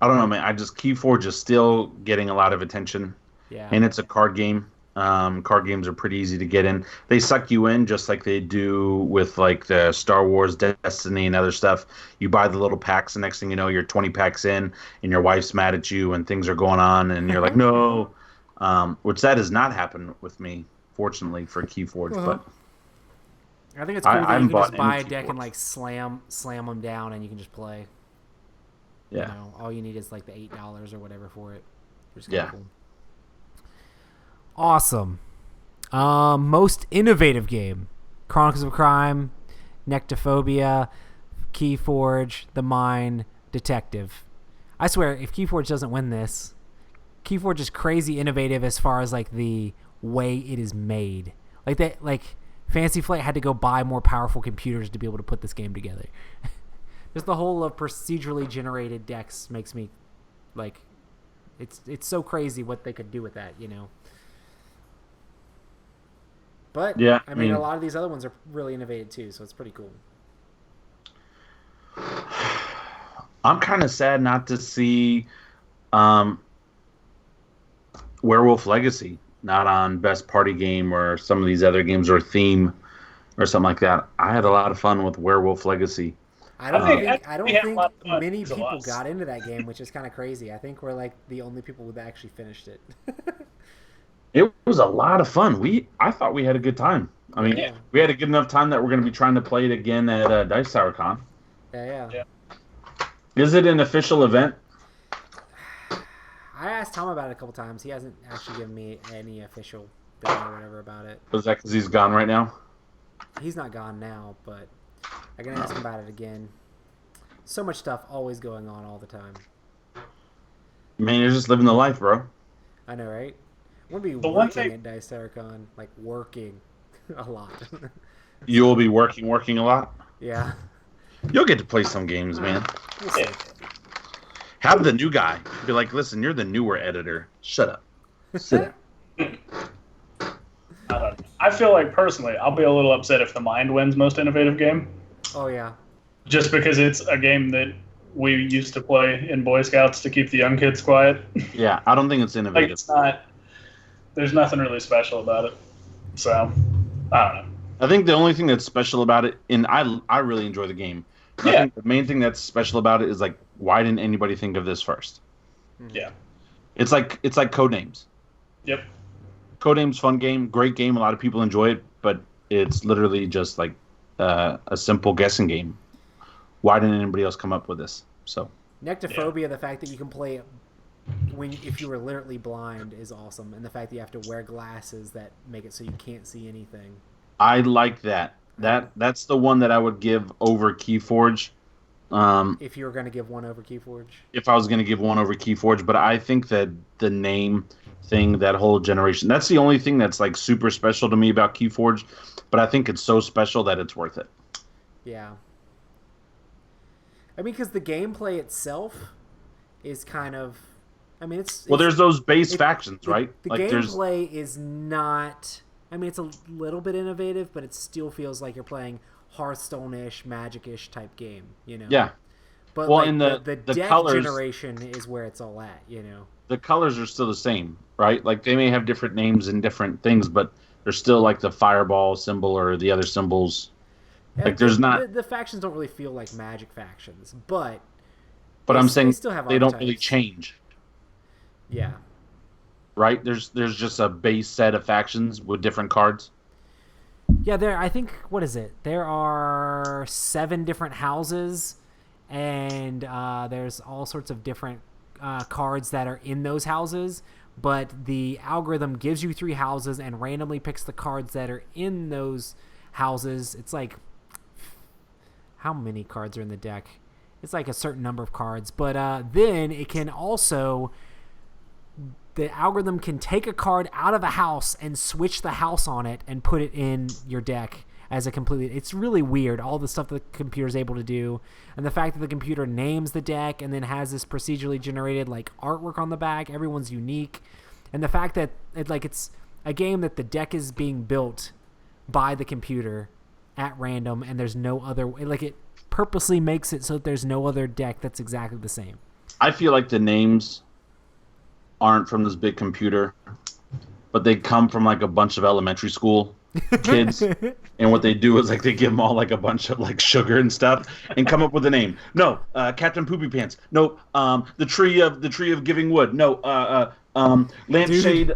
[SPEAKER 4] I don't know, man. Keyforge is still getting a lot of attention.
[SPEAKER 1] Yeah.
[SPEAKER 4] And it's a card game. Card games are pretty easy to get in. They suck you in just like they do with like the Star Wars, Destiny, and other stuff. You buy the little packs, and next thing you know, you're 20 packs in, and your wife's mad at you, and things are going on, and you're like, no. Which that has not happened with me, fortunately, for Keyforge. But
[SPEAKER 1] I think it's cool that you can just buy a deck
[SPEAKER 4] Keyforge.
[SPEAKER 1] and like slam them down, and you can just play.
[SPEAKER 4] Yeah.
[SPEAKER 1] You know, all you need is like the $8 or whatever for it. Which is
[SPEAKER 4] Yeah.
[SPEAKER 1] cool. Awesome. Most innovative game: Chronicles of Crime, Nectophobia, Keyforge, The Mine, Detective. I swear, if Keyforge doesn't win this, Keyforge is crazy innovative as far as like the way it is made. Like Fantasy Flight had to go buy more powerful computers to be able to put this game together. Just the whole of procedurally generated decks makes me like, it's so crazy what they could do with that, you know. But
[SPEAKER 4] yeah,
[SPEAKER 1] I mean, a lot of these other ones are really innovative too, so it's pretty cool.
[SPEAKER 4] I'm kind of sad not to see Werewolf Legacy not on Best Party Game or some of these other games or Theme or something like that. I had a lot of fun with Werewolf Legacy.
[SPEAKER 1] I don't think many people got into that game, which is kind of crazy. I think we're like the only people that actually finished it.
[SPEAKER 4] It was a lot of fun. I thought we had a good time. I mean, we had a good enough time that we're going to be trying to play it again at Dice Tower Con.
[SPEAKER 1] Yeah.
[SPEAKER 4] Is it an official event?
[SPEAKER 1] I asked Tom about it a couple times. He hasn't actually given me any official thing or whatever about it.
[SPEAKER 4] Was that because he's gone right now?
[SPEAKER 1] He's not gone now, but I can ask him about it again. So much stuff always going on all the time.
[SPEAKER 4] Man, you're just living the life, bro.
[SPEAKER 1] I know, right? I'm going to be working at Dice Tower Con. Like, working a lot.
[SPEAKER 4] You will be working a lot?
[SPEAKER 1] Yeah.
[SPEAKER 4] You'll get to play some games, man.
[SPEAKER 1] We'll see.
[SPEAKER 4] Have the new guy be like, listen, you're the newer editor. Shut up. Sit down.
[SPEAKER 2] I feel like, personally, I'll be a little upset if The Mind wins Most Innovative Game.
[SPEAKER 1] Oh, yeah.
[SPEAKER 2] Just because it's a game that we used to play in Boy Scouts to keep the young kids quiet.
[SPEAKER 4] Yeah, I don't think it's
[SPEAKER 2] Like
[SPEAKER 4] innovative.
[SPEAKER 2] it's not. There's nothing really special about it. So I don't know.
[SPEAKER 4] I think the only thing that's special about it, and I really enjoy the game. I
[SPEAKER 2] Yeah.
[SPEAKER 4] think the main thing that's special about it is like, why didn't anybody think of this first?
[SPEAKER 2] Yeah.
[SPEAKER 4] It's like Codenames.
[SPEAKER 2] Yep.
[SPEAKER 4] Codenames, fun game, great game. A lot of people enjoy it, but it's literally just like a simple guessing game. Why didn't anybody else come up with this? So
[SPEAKER 1] Nectophobia, the fact that you can play it if you were literally blind is awesome, and the fact that you have to wear glasses that make it so you can't see anything.
[SPEAKER 4] I like that. That's the one that I would give over Keyforge.
[SPEAKER 1] If you were going to give one over Keyforge.
[SPEAKER 4] If I was going to give one over Keyforge, but I think that the name thing, that whole generation, that's the only thing that's like super special to me about Keyforge, but I think it's so special that it's worth it.
[SPEAKER 1] Yeah. I mean, because the gameplay itself is kind of... I mean,
[SPEAKER 4] Well, there's those base factions, right?
[SPEAKER 1] The
[SPEAKER 4] Like
[SPEAKER 1] gameplay is not... I mean, it's a little bit innovative, but it still feels like you're playing Hearthstone-ish, Magic-ish type game, you know?
[SPEAKER 4] Yeah.
[SPEAKER 1] But
[SPEAKER 4] Well,
[SPEAKER 1] like,
[SPEAKER 4] and
[SPEAKER 1] the
[SPEAKER 4] the
[SPEAKER 1] deck
[SPEAKER 4] colors-
[SPEAKER 1] generation is where it's all at, you know?
[SPEAKER 4] The colors are still the same, right? Like they may have different names and different things, but they're still like the fireball symbol or the other symbols. Like there's not...
[SPEAKER 1] The factions don't really feel like Magic factions, but...
[SPEAKER 4] But I'm saying
[SPEAKER 1] still have
[SPEAKER 4] they don't really
[SPEAKER 1] archetypes.
[SPEAKER 4] change,
[SPEAKER 1] Yeah.
[SPEAKER 4] right? There's just a base set of factions with different cards.
[SPEAKER 1] Yeah, I think, what is it? There are 7 different houses, and there's all sorts of different cards that are in those houses, but the algorithm gives you 3 houses and randomly picks the cards that are in those houses. It's like, how many cards are in the deck? It's like a certain number of cards, but then it can also... The algorithm can take a card out of a house and switch the house on it and put it in your deck as a completely... It's really weird, all the stuff that the computer is able to do. And the fact that the computer names the deck and then has this procedurally generated like artwork on the back. Everyone's unique. And the fact that it's a game that the deck is being built by the computer at random and there's no other... Like it purposely makes it so that there's no other deck that's exactly the same.
[SPEAKER 4] I feel like the names aren't from this big computer, but they come from like a bunch of elementary school kids, and what they do is like they give them all like a bunch of like sugar and stuff and come up with a name. No, Captain Poopy Pants. No, the tree of giving wood. No, lampshade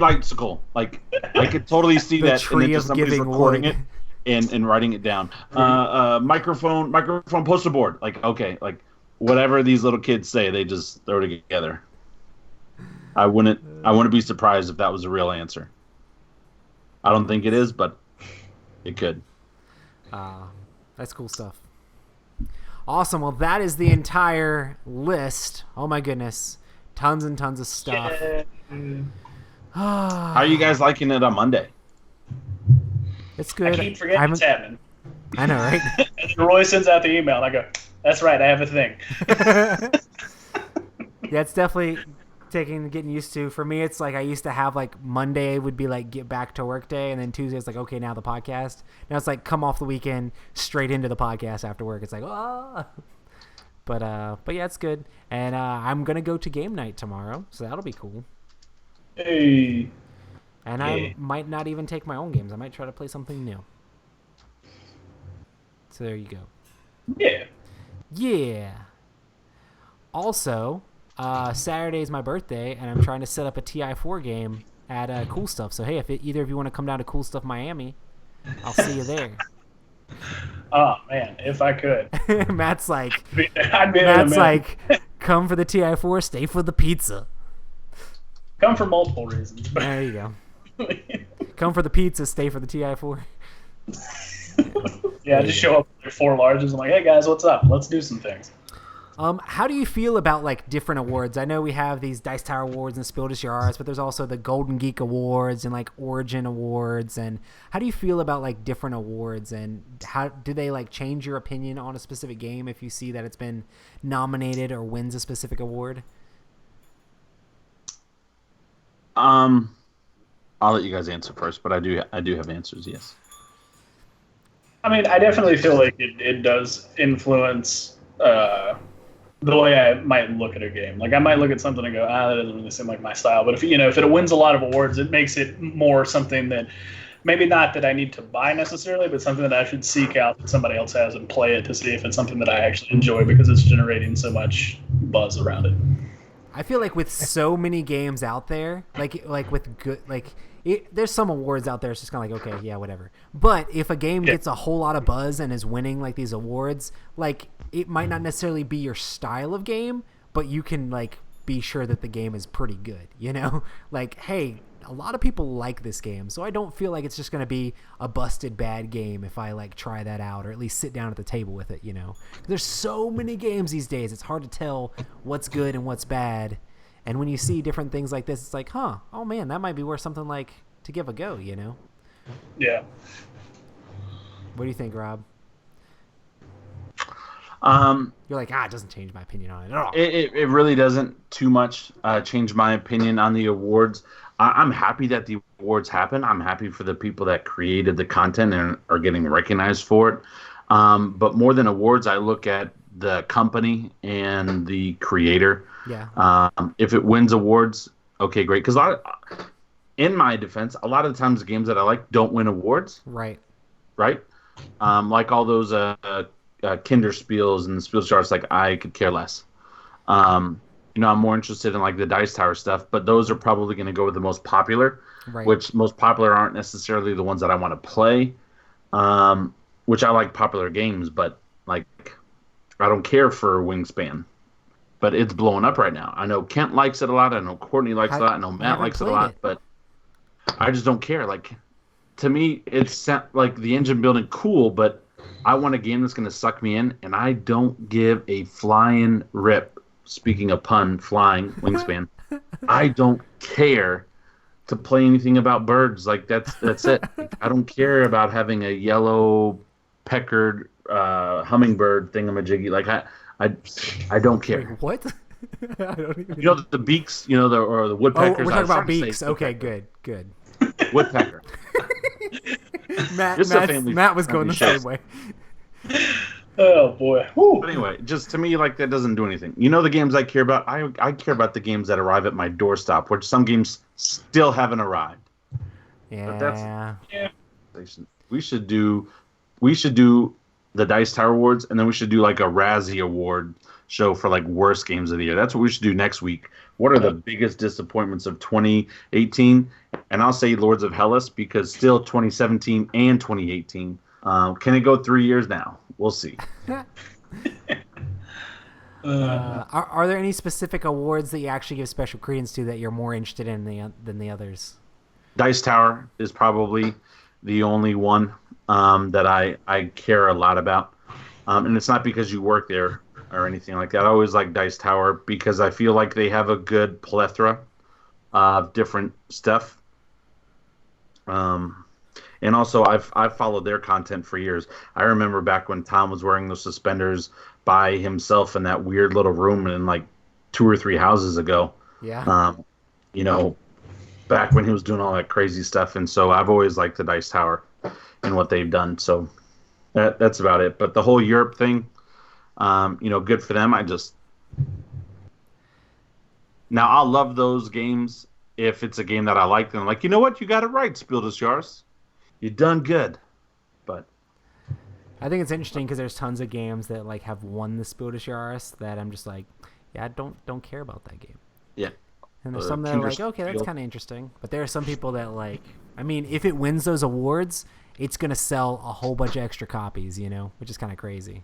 [SPEAKER 4] icicle. Like I could totally see
[SPEAKER 1] The
[SPEAKER 4] that, and
[SPEAKER 1] tree
[SPEAKER 4] then
[SPEAKER 1] of
[SPEAKER 4] just somebody's
[SPEAKER 1] giving
[SPEAKER 4] recording
[SPEAKER 1] wood.
[SPEAKER 4] it and writing it down. Microphone poster board. Like okay, like whatever these little kids say, they just throw it together. I wouldn't be surprised if that was a real answer. I don't think it is, but it could.
[SPEAKER 1] That's cool stuff. Awesome. Well, that is the entire list. Oh my goodness. Tons and tons of stuff.
[SPEAKER 4] How are you guys liking it on Monday?
[SPEAKER 1] It's
[SPEAKER 2] I
[SPEAKER 1] good.
[SPEAKER 2] keep forgetting it's happening.
[SPEAKER 1] I know, right?
[SPEAKER 2] And then Roy sends out the email, and I go, "That's right, I have a thing."
[SPEAKER 1] Yeah, it's definitely getting used to. For me, it's like I used to have like Monday would be like get back to work day, and then Tuesday it's like okay, now the podcast. Now it's like come off the weekend straight into the podcast after work. It's like but yeah, it's good. And I'm gonna go to game night tomorrow, so that'll be cool.
[SPEAKER 2] Hey.
[SPEAKER 1] And I might not even take my own games. I might try to play something new. So there you go.
[SPEAKER 2] Yeah.
[SPEAKER 1] Yeah. Also, Saturday is my birthday, and I'm trying to set up a TI4 game at Cool Stuff. So, hey, if either of you want to come down to Cool Stuff Miami, I'll see you there.
[SPEAKER 2] Oh, man, if I could.
[SPEAKER 1] Matt's like,
[SPEAKER 2] I'd be there in a minute.
[SPEAKER 1] come for the TI4, stay for the pizza.
[SPEAKER 2] Come for multiple reasons.
[SPEAKER 1] There you go. Come for the pizza, stay for the TI4.
[SPEAKER 2] Yeah, I just show up with 4 larges. I'm like, hey, guys, what's up? Let's do some things.
[SPEAKER 1] How do you feel about like different awards? I know we have these Dice Tower Awards and Spiel des Jahres, but there's also the Golden Geek Awards and like Origin Awards. And how do you feel about like different awards, and how do they like change your opinion on a specific game if you see that it's been nominated or wins a specific award?
[SPEAKER 4] I'll let you guys answer first, but I do have answers. Yes.
[SPEAKER 2] I mean, I definitely feel like it does influence the way I might look at a game. Like I might look at something and go, that doesn't really seem like my style. But if if it wins a lot of awards, it makes it more something that maybe not that I need to buy necessarily, but something that I should seek out that somebody else has and play it to see if it's something that I actually enjoy because it's generating so much buzz around it.
[SPEAKER 1] I feel like with so many games out there, like with good, there's some awards out there. It's just kind of like, okay, yeah, whatever. But if a game gets a whole lot of buzz and is winning like these awards, like it might not necessarily be your style of game, but you can like be sure that the game is pretty good. You know, like hey, a lot of people like this game, so I don't feel like it's just going to be a busted bad game if I like try that out or at least sit down at the table with it, you know. There's so many games these days, it's hard to tell what's good and what's bad. And when you see different things like this, it's like, oh man, that might be worth something like to give a go, you know.
[SPEAKER 2] Yeah.
[SPEAKER 1] What do you think, Rob? You're like, it doesn't change my opinion on it at all.
[SPEAKER 4] It really doesn't too much change my opinion on the awards. I'm happy that the awards happen. I'm happy for the people that created the content and are getting recognized for it. But more than awards, I look at the company and the creator.
[SPEAKER 1] Yeah.
[SPEAKER 4] If it wins awards, okay, great. Because in my defense, a lot of the times the games that I like don't win awards.
[SPEAKER 1] Right.
[SPEAKER 4] Right? Like all those Kinderspiels and the Spielstars, like I could care less. I'm more interested in like the Dice Tower stuff, but those are probably going to go with the most popular,
[SPEAKER 1] right.
[SPEAKER 4] Which most popular aren't necessarily the ones that I want to play, which I like popular games, but like I don't care for Wingspan, but it's blowing up right now. I know Kent likes it a lot. I know Courtney likes it a lot. I know Matt likes it a lot, but I just don't care. Like to me, it's like the engine building cool, but I want a game that's going to suck me in, and I don't give a flying rip. Speaking of pun, flying, Wingspan. I don't care to play anything about birds. Like that's it. I don't care about having a yellow peckered hummingbird thingamajiggy. Like I don't care.
[SPEAKER 1] Wait, what? I don't even...
[SPEAKER 4] You know the beaks. You know or the woodpeckers.
[SPEAKER 1] Oh, we're talking about beaks. Okay, good.
[SPEAKER 4] Woodpecker.
[SPEAKER 1] Matt was going the same way.
[SPEAKER 2] Oh boy. Woo.
[SPEAKER 4] But anyway, just to me, like that doesn't do anything. You know the games I care about? I care about the games that arrive at my doorstep, which some games still haven't arrived.
[SPEAKER 1] Yeah.
[SPEAKER 4] But that's we should do the Dice Tower Awards, and then we should do like a Razzie Award show for like worst games of the year. That's what we should do next week. What are the biggest disappointments of 2018? And I'll say Lords of Hellas because still 2017 and 2018. Can it go 3 years now? We'll see.
[SPEAKER 1] Are there any specific awards that you actually give special credence to that you're more interested in than the others?
[SPEAKER 4] Dice Tower is probably the only one that I care a lot about. And it's not because you work there or anything like that. I always like Dice Tower because I feel like they have a good plethora of different stuff. And also, I've followed their content for years. I remember back when Tom was wearing those suspenders by himself in that weird little room in like 2 or 3 houses ago.
[SPEAKER 1] Yeah.
[SPEAKER 4] Back when he was doing all that crazy stuff. And so I've always liked the Dice Tower and what they've done. So that's about it. But the whole Europe thing, good for them. Now, I'll love those games if it's a game that I like. Then I'm like, you know what? You got it right, Spiel des Jahres. You done good, but
[SPEAKER 1] I think it's interesting because there's tons of games that like have won the Spiel des Jahres that I'm just like, yeah, I don't care about that game.
[SPEAKER 4] Yeah,
[SPEAKER 1] and there's some that are like, okay, that's kind of interesting, but there are some people that like, I mean, if it wins those awards, it's gonna sell a whole bunch of extra copies, which is kind of crazy.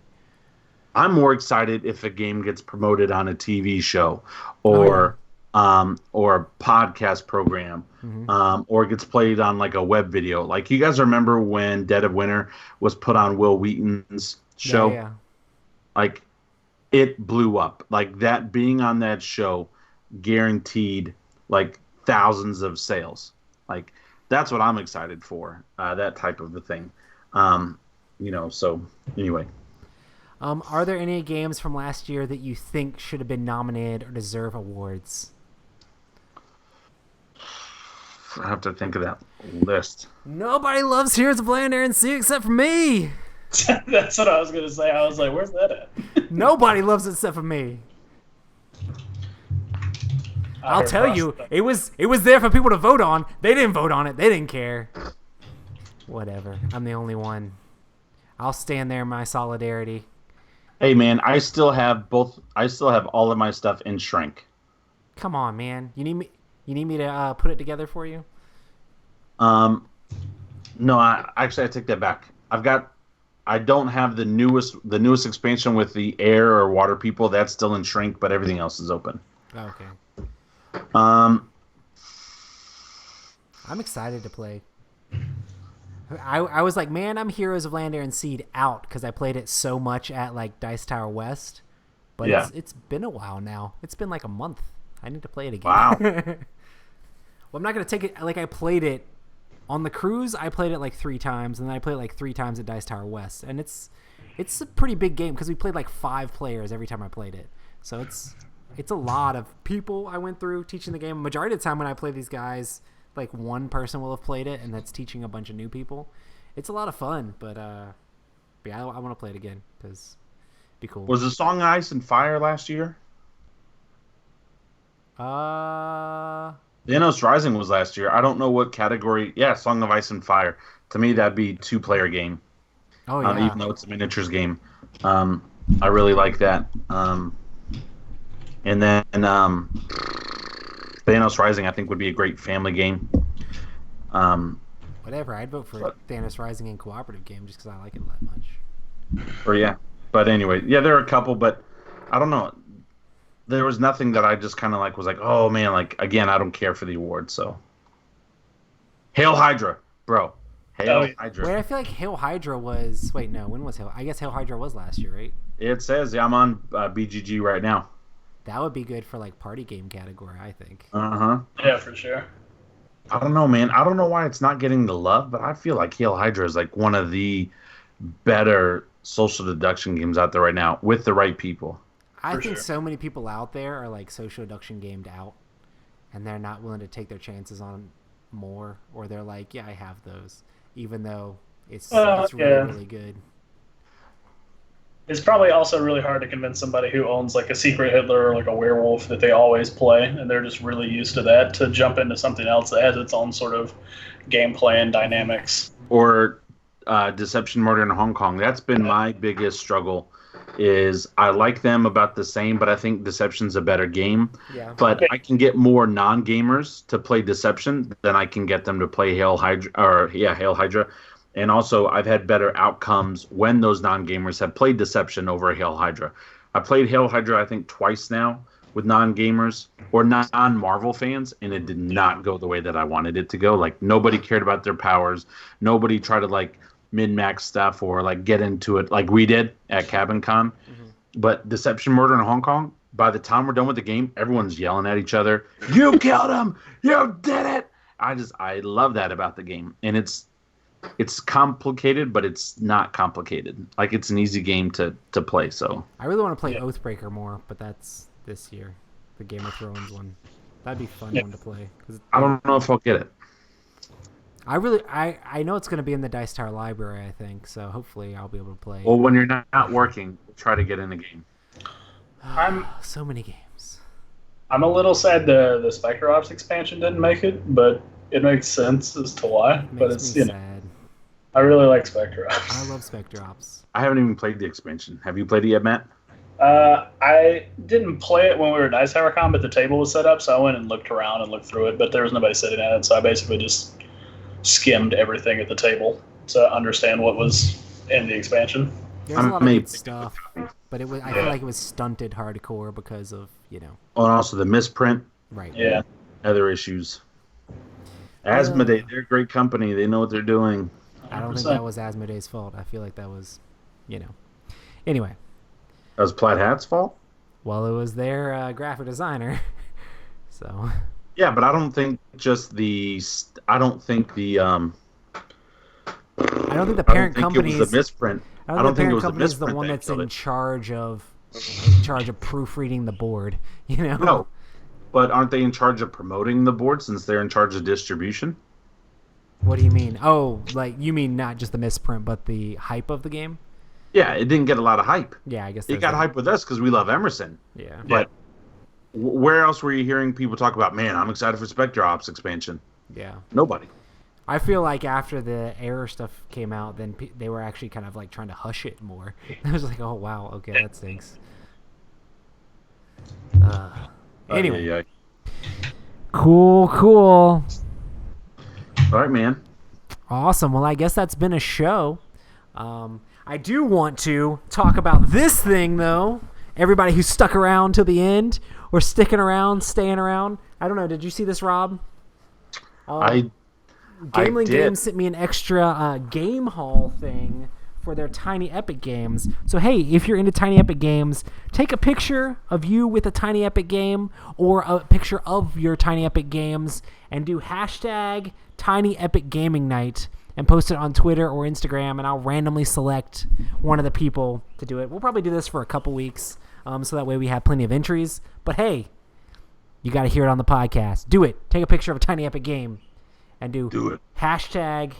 [SPEAKER 4] I'm more excited if a game gets promoted on a TV show or a podcast program, or gets played on like a web video. Like you guys remember when Dead of Winter was put on Will Wheaton's show?
[SPEAKER 1] Yeah.
[SPEAKER 4] Like it blew up. Like that being on that show guaranteed like thousands of sales. Like that's what I'm excited for. That type of a thing. So anyway.
[SPEAKER 1] Are there any games from last year that you think should have been nominated or deserve awards?
[SPEAKER 4] I have to think of that list.
[SPEAKER 1] Nobody loves Heroes of Land Air and Sea except for me.
[SPEAKER 2] That's what I was going to say. I was like, where's that at?
[SPEAKER 1] Nobody loves it except for me. I'll
[SPEAKER 2] heard
[SPEAKER 1] tell you,
[SPEAKER 2] Frostbite.
[SPEAKER 1] it was there for people to vote on. They didn't vote on it. They didn't care. Whatever. I'm the only one. I'll stand there in my solidarity.
[SPEAKER 4] Hey man, I still have all of my stuff in shrink.
[SPEAKER 1] Come on, man. You need me to put it together for you?
[SPEAKER 4] No, I take that back. I don't have the newest expansion with the air or water people. That's still in shrink, but everything else is open.
[SPEAKER 1] Okay.
[SPEAKER 4] Um,
[SPEAKER 1] I'm excited to play. I was like, man, I'm Heroes of Land, Air, and Seed out because I played it so much at like Dice Tower West. But
[SPEAKER 4] Yeah.
[SPEAKER 1] it's been a while now. It's been like a month. I need to play it again.
[SPEAKER 4] Wow.
[SPEAKER 1] Well, I'm not going to take it. Like, I played it on the cruise. I played it like 3 times, and then I played it like 3 times at Dice Tower West. And it's a pretty big game because we played like 5 players every time I played it. So it's a lot of people I went through teaching the game. Majority of the time when I play these guys, like one person will have played it, and that's teaching a bunch of new people. It's a lot of fun, but yeah, I want to play it again because it'd be cool.
[SPEAKER 4] was the Song of Ice and Fire last year? Thanos Rising was last year. I don't know what category. Yeah, Song of Ice and Fire. To me, that'd be 2-player game.
[SPEAKER 1] Oh yeah.
[SPEAKER 4] Even though it's a miniatures game, I really like that. And then Thanos Rising, I think, would be a great family game.
[SPEAKER 1] Whatever, I'd vote for Thanos Rising in cooperative game just because I like it that much.
[SPEAKER 4] Or yeah, but anyway, yeah, there are a couple, but I don't know. There was nothing that I just kind of like was like, oh man, like again, I don't care for the award. So, Hail Hydra, bro, Hail Hydra.
[SPEAKER 1] Wait, I feel like Hail Hydra was. Wait, no, when was Hail? I guess Hail Hydra was last year, right?
[SPEAKER 4] It says, yeah, I'm on BGG right now.
[SPEAKER 1] That would be good for like party game category, I think.
[SPEAKER 2] Yeah, for sure.
[SPEAKER 4] I don't know, man. I don't know why it's not getting the love, but I feel like Hail Hydra is like one of the better social deduction games out there right now with the right people.
[SPEAKER 1] I
[SPEAKER 2] For
[SPEAKER 1] think
[SPEAKER 2] sure.
[SPEAKER 1] so many people out there are like social deduction gamed out, and they're not willing to take their chances on more, or they're like, yeah, I have those, even though it's really,
[SPEAKER 2] yeah.
[SPEAKER 1] really good.
[SPEAKER 2] It's probably also really hard to convince somebody who owns like a Secret Hitler or like a werewolf that they always play and they're just really used to that to jump into something else that has its own sort of gameplay and dynamics.
[SPEAKER 4] Or Deception, Murder in Hong Kong. That's been my biggest struggle. Is I like them about the same, but I think Deception's a better game.
[SPEAKER 1] Yeah.
[SPEAKER 4] But I can get more non-gamers to play Deception than I can get them to play Hail Hydra. And also, I've had better outcomes when those non-gamers have played Deception over Hail Hydra. I played Hail Hydra, I think, twice now with non-gamers or non-Marvel fans, and it did not go the way that I wanted it to go. Like, nobody cared about their powers. Nobody tried to, like, min-max stuff or, like, get into it like we did at Cabin Con. Mm-hmm. But Deception, Murder in Hong Kong, by the time we're done with the game, everyone's yelling at each other. You killed him! You did it! I love that about the game. And it's complicated, but it's not complicated. Like, it's an easy game to play. So
[SPEAKER 1] I really want to play Oathbreaker more, but that's this year, the Game of Thrones one. That'd be a fun one to play.
[SPEAKER 4] I don't know if I'll get it.
[SPEAKER 1] I know it's going to be in the Dice Tower library, I think. So hopefully I'll be able to play.
[SPEAKER 4] Well, when you're not working, try to get in the game.
[SPEAKER 1] So many games.
[SPEAKER 2] I'm a little sad the Spectre Ops expansion didn't make it, but it makes sense as to why. But it's, you know,
[SPEAKER 1] sad.
[SPEAKER 2] I really like Spectre Ops.
[SPEAKER 1] I love Spectre Ops.
[SPEAKER 4] I haven't even played the expansion. Have you played it yet, Matt?
[SPEAKER 2] I didn't play it when we were at Dice Tower Con, but the table was set up, so I went and looked around and looked through it, but there was nobody sitting at it, so I basically just skimmed everything at the table to understand what was in the expansion.
[SPEAKER 1] There's a lot of good stuff, but I feel like it was stunted hardcore because of, you know.
[SPEAKER 4] Oh, and also the misprint.
[SPEAKER 1] Right.
[SPEAKER 2] Yeah.
[SPEAKER 4] Other issues. Asmodee, they're a great company. They know what they're doing.
[SPEAKER 1] I don't think that was Asmodee's fault. I feel like that was, you know. Anyway.
[SPEAKER 4] That was Plaid Hat's fault?
[SPEAKER 1] Well, it was their graphic designer. So.
[SPEAKER 4] Yeah, but I don't think just the. I don't think the
[SPEAKER 1] parent company
[SPEAKER 4] it was the misprint.
[SPEAKER 1] I don't think it was the misprint. Is the one that's in charge of proofreading the board. You know.
[SPEAKER 4] No, but aren't they in charge of promoting the board since they're in charge of distribution?
[SPEAKER 1] What do you mean? Oh, like you mean not just the misprint, but the hype of the game?
[SPEAKER 4] Yeah, it didn't get a lot of hype.
[SPEAKER 1] Yeah, I guess
[SPEAKER 4] it got hype with us because we love Emerson.
[SPEAKER 1] Yeah,
[SPEAKER 4] but Where else were you hearing people talk about? Man, I'm excited for Spectre Ops expansion.
[SPEAKER 1] Yeah.
[SPEAKER 4] Nobody.
[SPEAKER 1] I feel like after the error stuff came out, then they were actually kind of like trying to hush it more. I was like, oh wow, okay, that stinks. Anyway,
[SPEAKER 4] Yeah.
[SPEAKER 1] cool.
[SPEAKER 4] All right, man.
[SPEAKER 1] Awesome. Well, I guess that's been a show. I do want to talk about this thing, though. Everybody who stuck around till the end, or sticking around, staying around. I don't know. Did you see this, Rob? Gameling Games sent me an extra game haul thing for their Tiny Epic games. So, hey, if you're into Tiny Epic games, take a picture of you with a Tiny Epic game or a picture of your Tiny Epic games and do hashtag Tiny Epic Gaming Night and post it on Twitter or Instagram, and I'll randomly select one of the people to do it. We'll probably do this for a couple weeks, so that way we have plenty of entries. But, hey, you got to hear it on the podcast. Do it. Take a picture of a Tiny Epic game and do
[SPEAKER 4] it.
[SPEAKER 1] Hashtag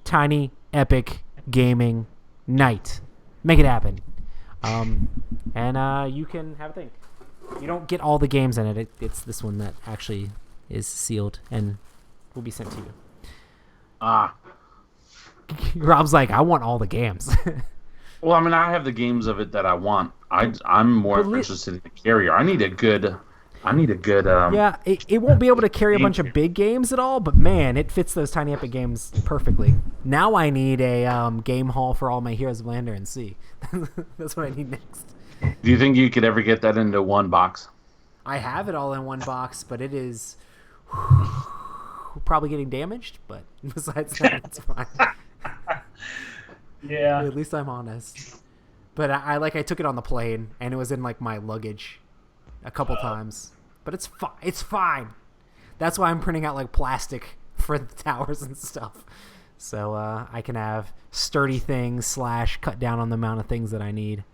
[SPEAKER 1] Tiny Epic Gaming Night. Make it happen. And you can have a thing. You don't get all the games in it. It's this one that actually is sealed and will be sent to you. Rob's like, I want all the games.
[SPEAKER 4] Well, I mean, I have the games of it that I want. I'm more interested in the carrier. I need a good.
[SPEAKER 1] Yeah, it won't be able to carry a bunch of big games at all, but man, it fits those Tiny Epic games perfectly. Now I need a game haul for all my Heroes of Lander and Sea. That's what I need next.
[SPEAKER 4] Do you think you could ever get that into one box?
[SPEAKER 1] I have it all in one box, but it is probably getting damaged. But besides that, it's fine.
[SPEAKER 2] Yeah.
[SPEAKER 1] At least I'm honest. But I took it on the plane, and it was in like my luggage a couple times. But it's fine. It's fine. That's why I'm printing out like plastic for the towers and stuff, so I can have sturdy things / cut down on the amount of things that I need.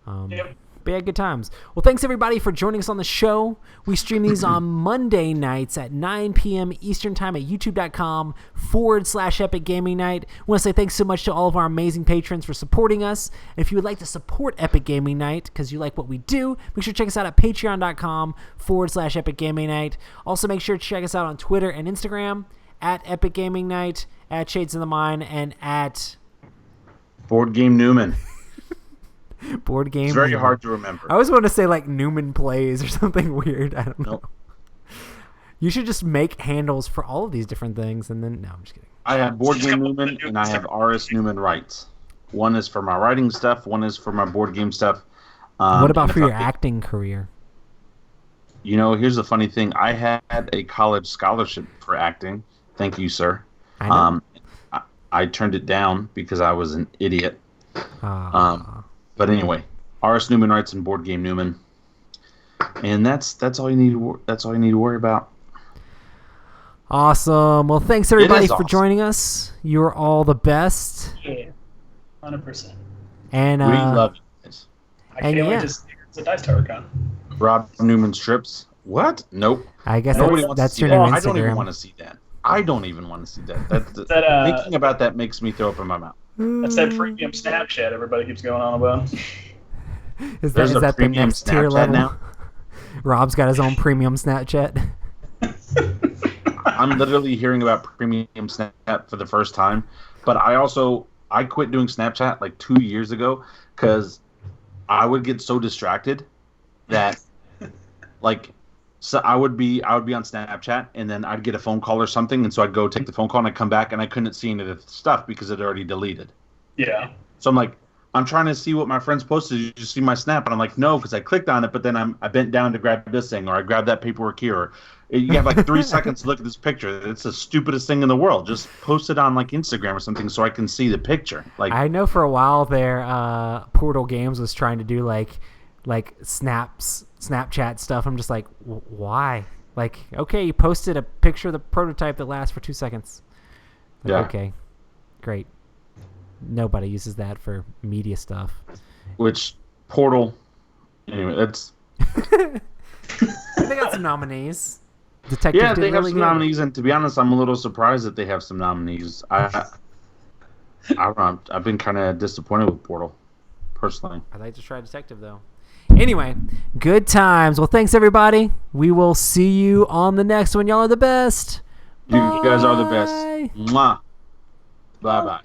[SPEAKER 2] Yep.
[SPEAKER 1] But yeah, good times. Well, thanks everybody for joining us on the show. We stream these on Monday nights at 9 p.m. Eastern Time at youtube.com/Epic Gaming Night. I want to say thanks so much to all of our amazing patrons for supporting us. And if you would like to support Epic Gaming Night because you like what we do, make sure to check us out at patreon.com/Epic Gaming Night. Also, make sure to check us out on Twitter and Instagram at Epic Gaming Night, at Shades of the Mind, and at
[SPEAKER 4] Board Game Newman.
[SPEAKER 1] Board Game.
[SPEAKER 4] It's very hard to remember.
[SPEAKER 1] I always want to say like Newman Plays or something weird. I don't know.
[SPEAKER 4] Nope.
[SPEAKER 1] You should just make handles for all of these different things, and then no, I'm just kidding.
[SPEAKER 4] I have Board Game Newman and I have RS Newman Writes. One is for my writing stuff. One is for my board game stuff.
[SPEAKER 1] What about for your acting career?
[SPEAKER 4] You know, here's the funny thing. I had a college scholarship for acting. Thank you, sir.
[SPEAKER 1] I know.
[SPEAKER 4] I turned it down because I was an idiot. But anyway, RS Newman Writes and Board Game Newman, and that's all you need. That's all you need to worry about.
[SPEAKER 1] Awesome. Well, thanks everybody for
[SPEAKER 4] awesome.
[SPEAKER 1] joining us. You're all the best.
[SPEAKER 2] Yeah. 100%.
[SPEAKER 1] And
[SPEAKER 4] We love you guys.
[SPEAKER 2] I can't
[SPEAKER 1] yeah.
[SPEAKER 2] wait to see the Dice Tower Con.
[SPEAKER 4] Rob Newman strips. What? Nope.
[SPEAKER 1] I guess
[SPEAKER 4] Nobody wants
[SPEAKER 1] that's
[SPEAKER 4] to see
[SPEAKER 1] your
[SPEAKER 4] that.
[SPEAKER 1] new
[SPEAKER 4] I don't even
[SPEAKER 1] Instagram.
[SPEAKER 4] want to see that. I don't even want to see that. Thinking about that makes me throw up in my mouth.
[SPEAKER 2] That's that premium Snapchat everybody keeps going on about.
[SPEAKER 1] Is
[SPEAKER 4] There's a
[SPEAKER 1] that the
[SPEAKER 4] premium
[SPEAKER 1] next tier
[SPEAKER 4] Snapchat
[SPEAKER 1] level?
[SPEAKER 4] now?
[SPEAKER 1] Rob's got his own premium Snapchat.
[SPEAKER 4] I'm literally hearing about premium Snapchat for the first time, but I quit doing Snapchat like 2 years ago because I would get so distracted that so I would be on Snapchat and then I'd get a phone call or something, and so I'd go take the phone call and I'd come back and I couldn't see any of the stuff because it already deleted.
[SPEAKER 2] Yeah.
[SPEAKER 4] So I'm like, I'm trying to see what my friends posted. Did you see my Snap? And I'm like, no, because I clicked on it, but then I bent down to grab this thing, or I grabbed that paperwork here. Or you have like 3 seconds to look at this picture. It's the stupidest thing in the world. Just post it on like Instagram or something so I can see the picture. Like
[SPEAKER 1] I know for a while there, Portal Games was trying to do like Snapchat stuff. I'm just like, why? Like, okay, you posted a picture of the prototype that lasts for 2 seconds. Like,
[SPEAKER 4] Yeah.
[SPEAKER 1] Okay, great. Nobody uses that for media stuff.
[SPEAKER 4] which Portal. Anyway, that's
[SPEAKER 1] They got some nominees. Detective
[SPEAKER 4] yeah.
[SPEAKER 1] did
[SPEAKER 4] They have
[SPEAKER 1] really
[SPEAKER 4] some
[SPEAKER 1] good.
[SPEAKER 4] nominees, and to be honest, I'm a little surprised that they have some nominees. I've been kind of disappointed with Portal, personally.
[SPEAKER 1] I'd like to try Detective, though. Anyway, good times. Well, thanks, everybody. We will see you on the next one. Y'all are the best.
[SPEAKER 4] You guys are the best.
[SPEAKER 1] Bye.
[SPEAKER 4] Mwah. Bye-bye.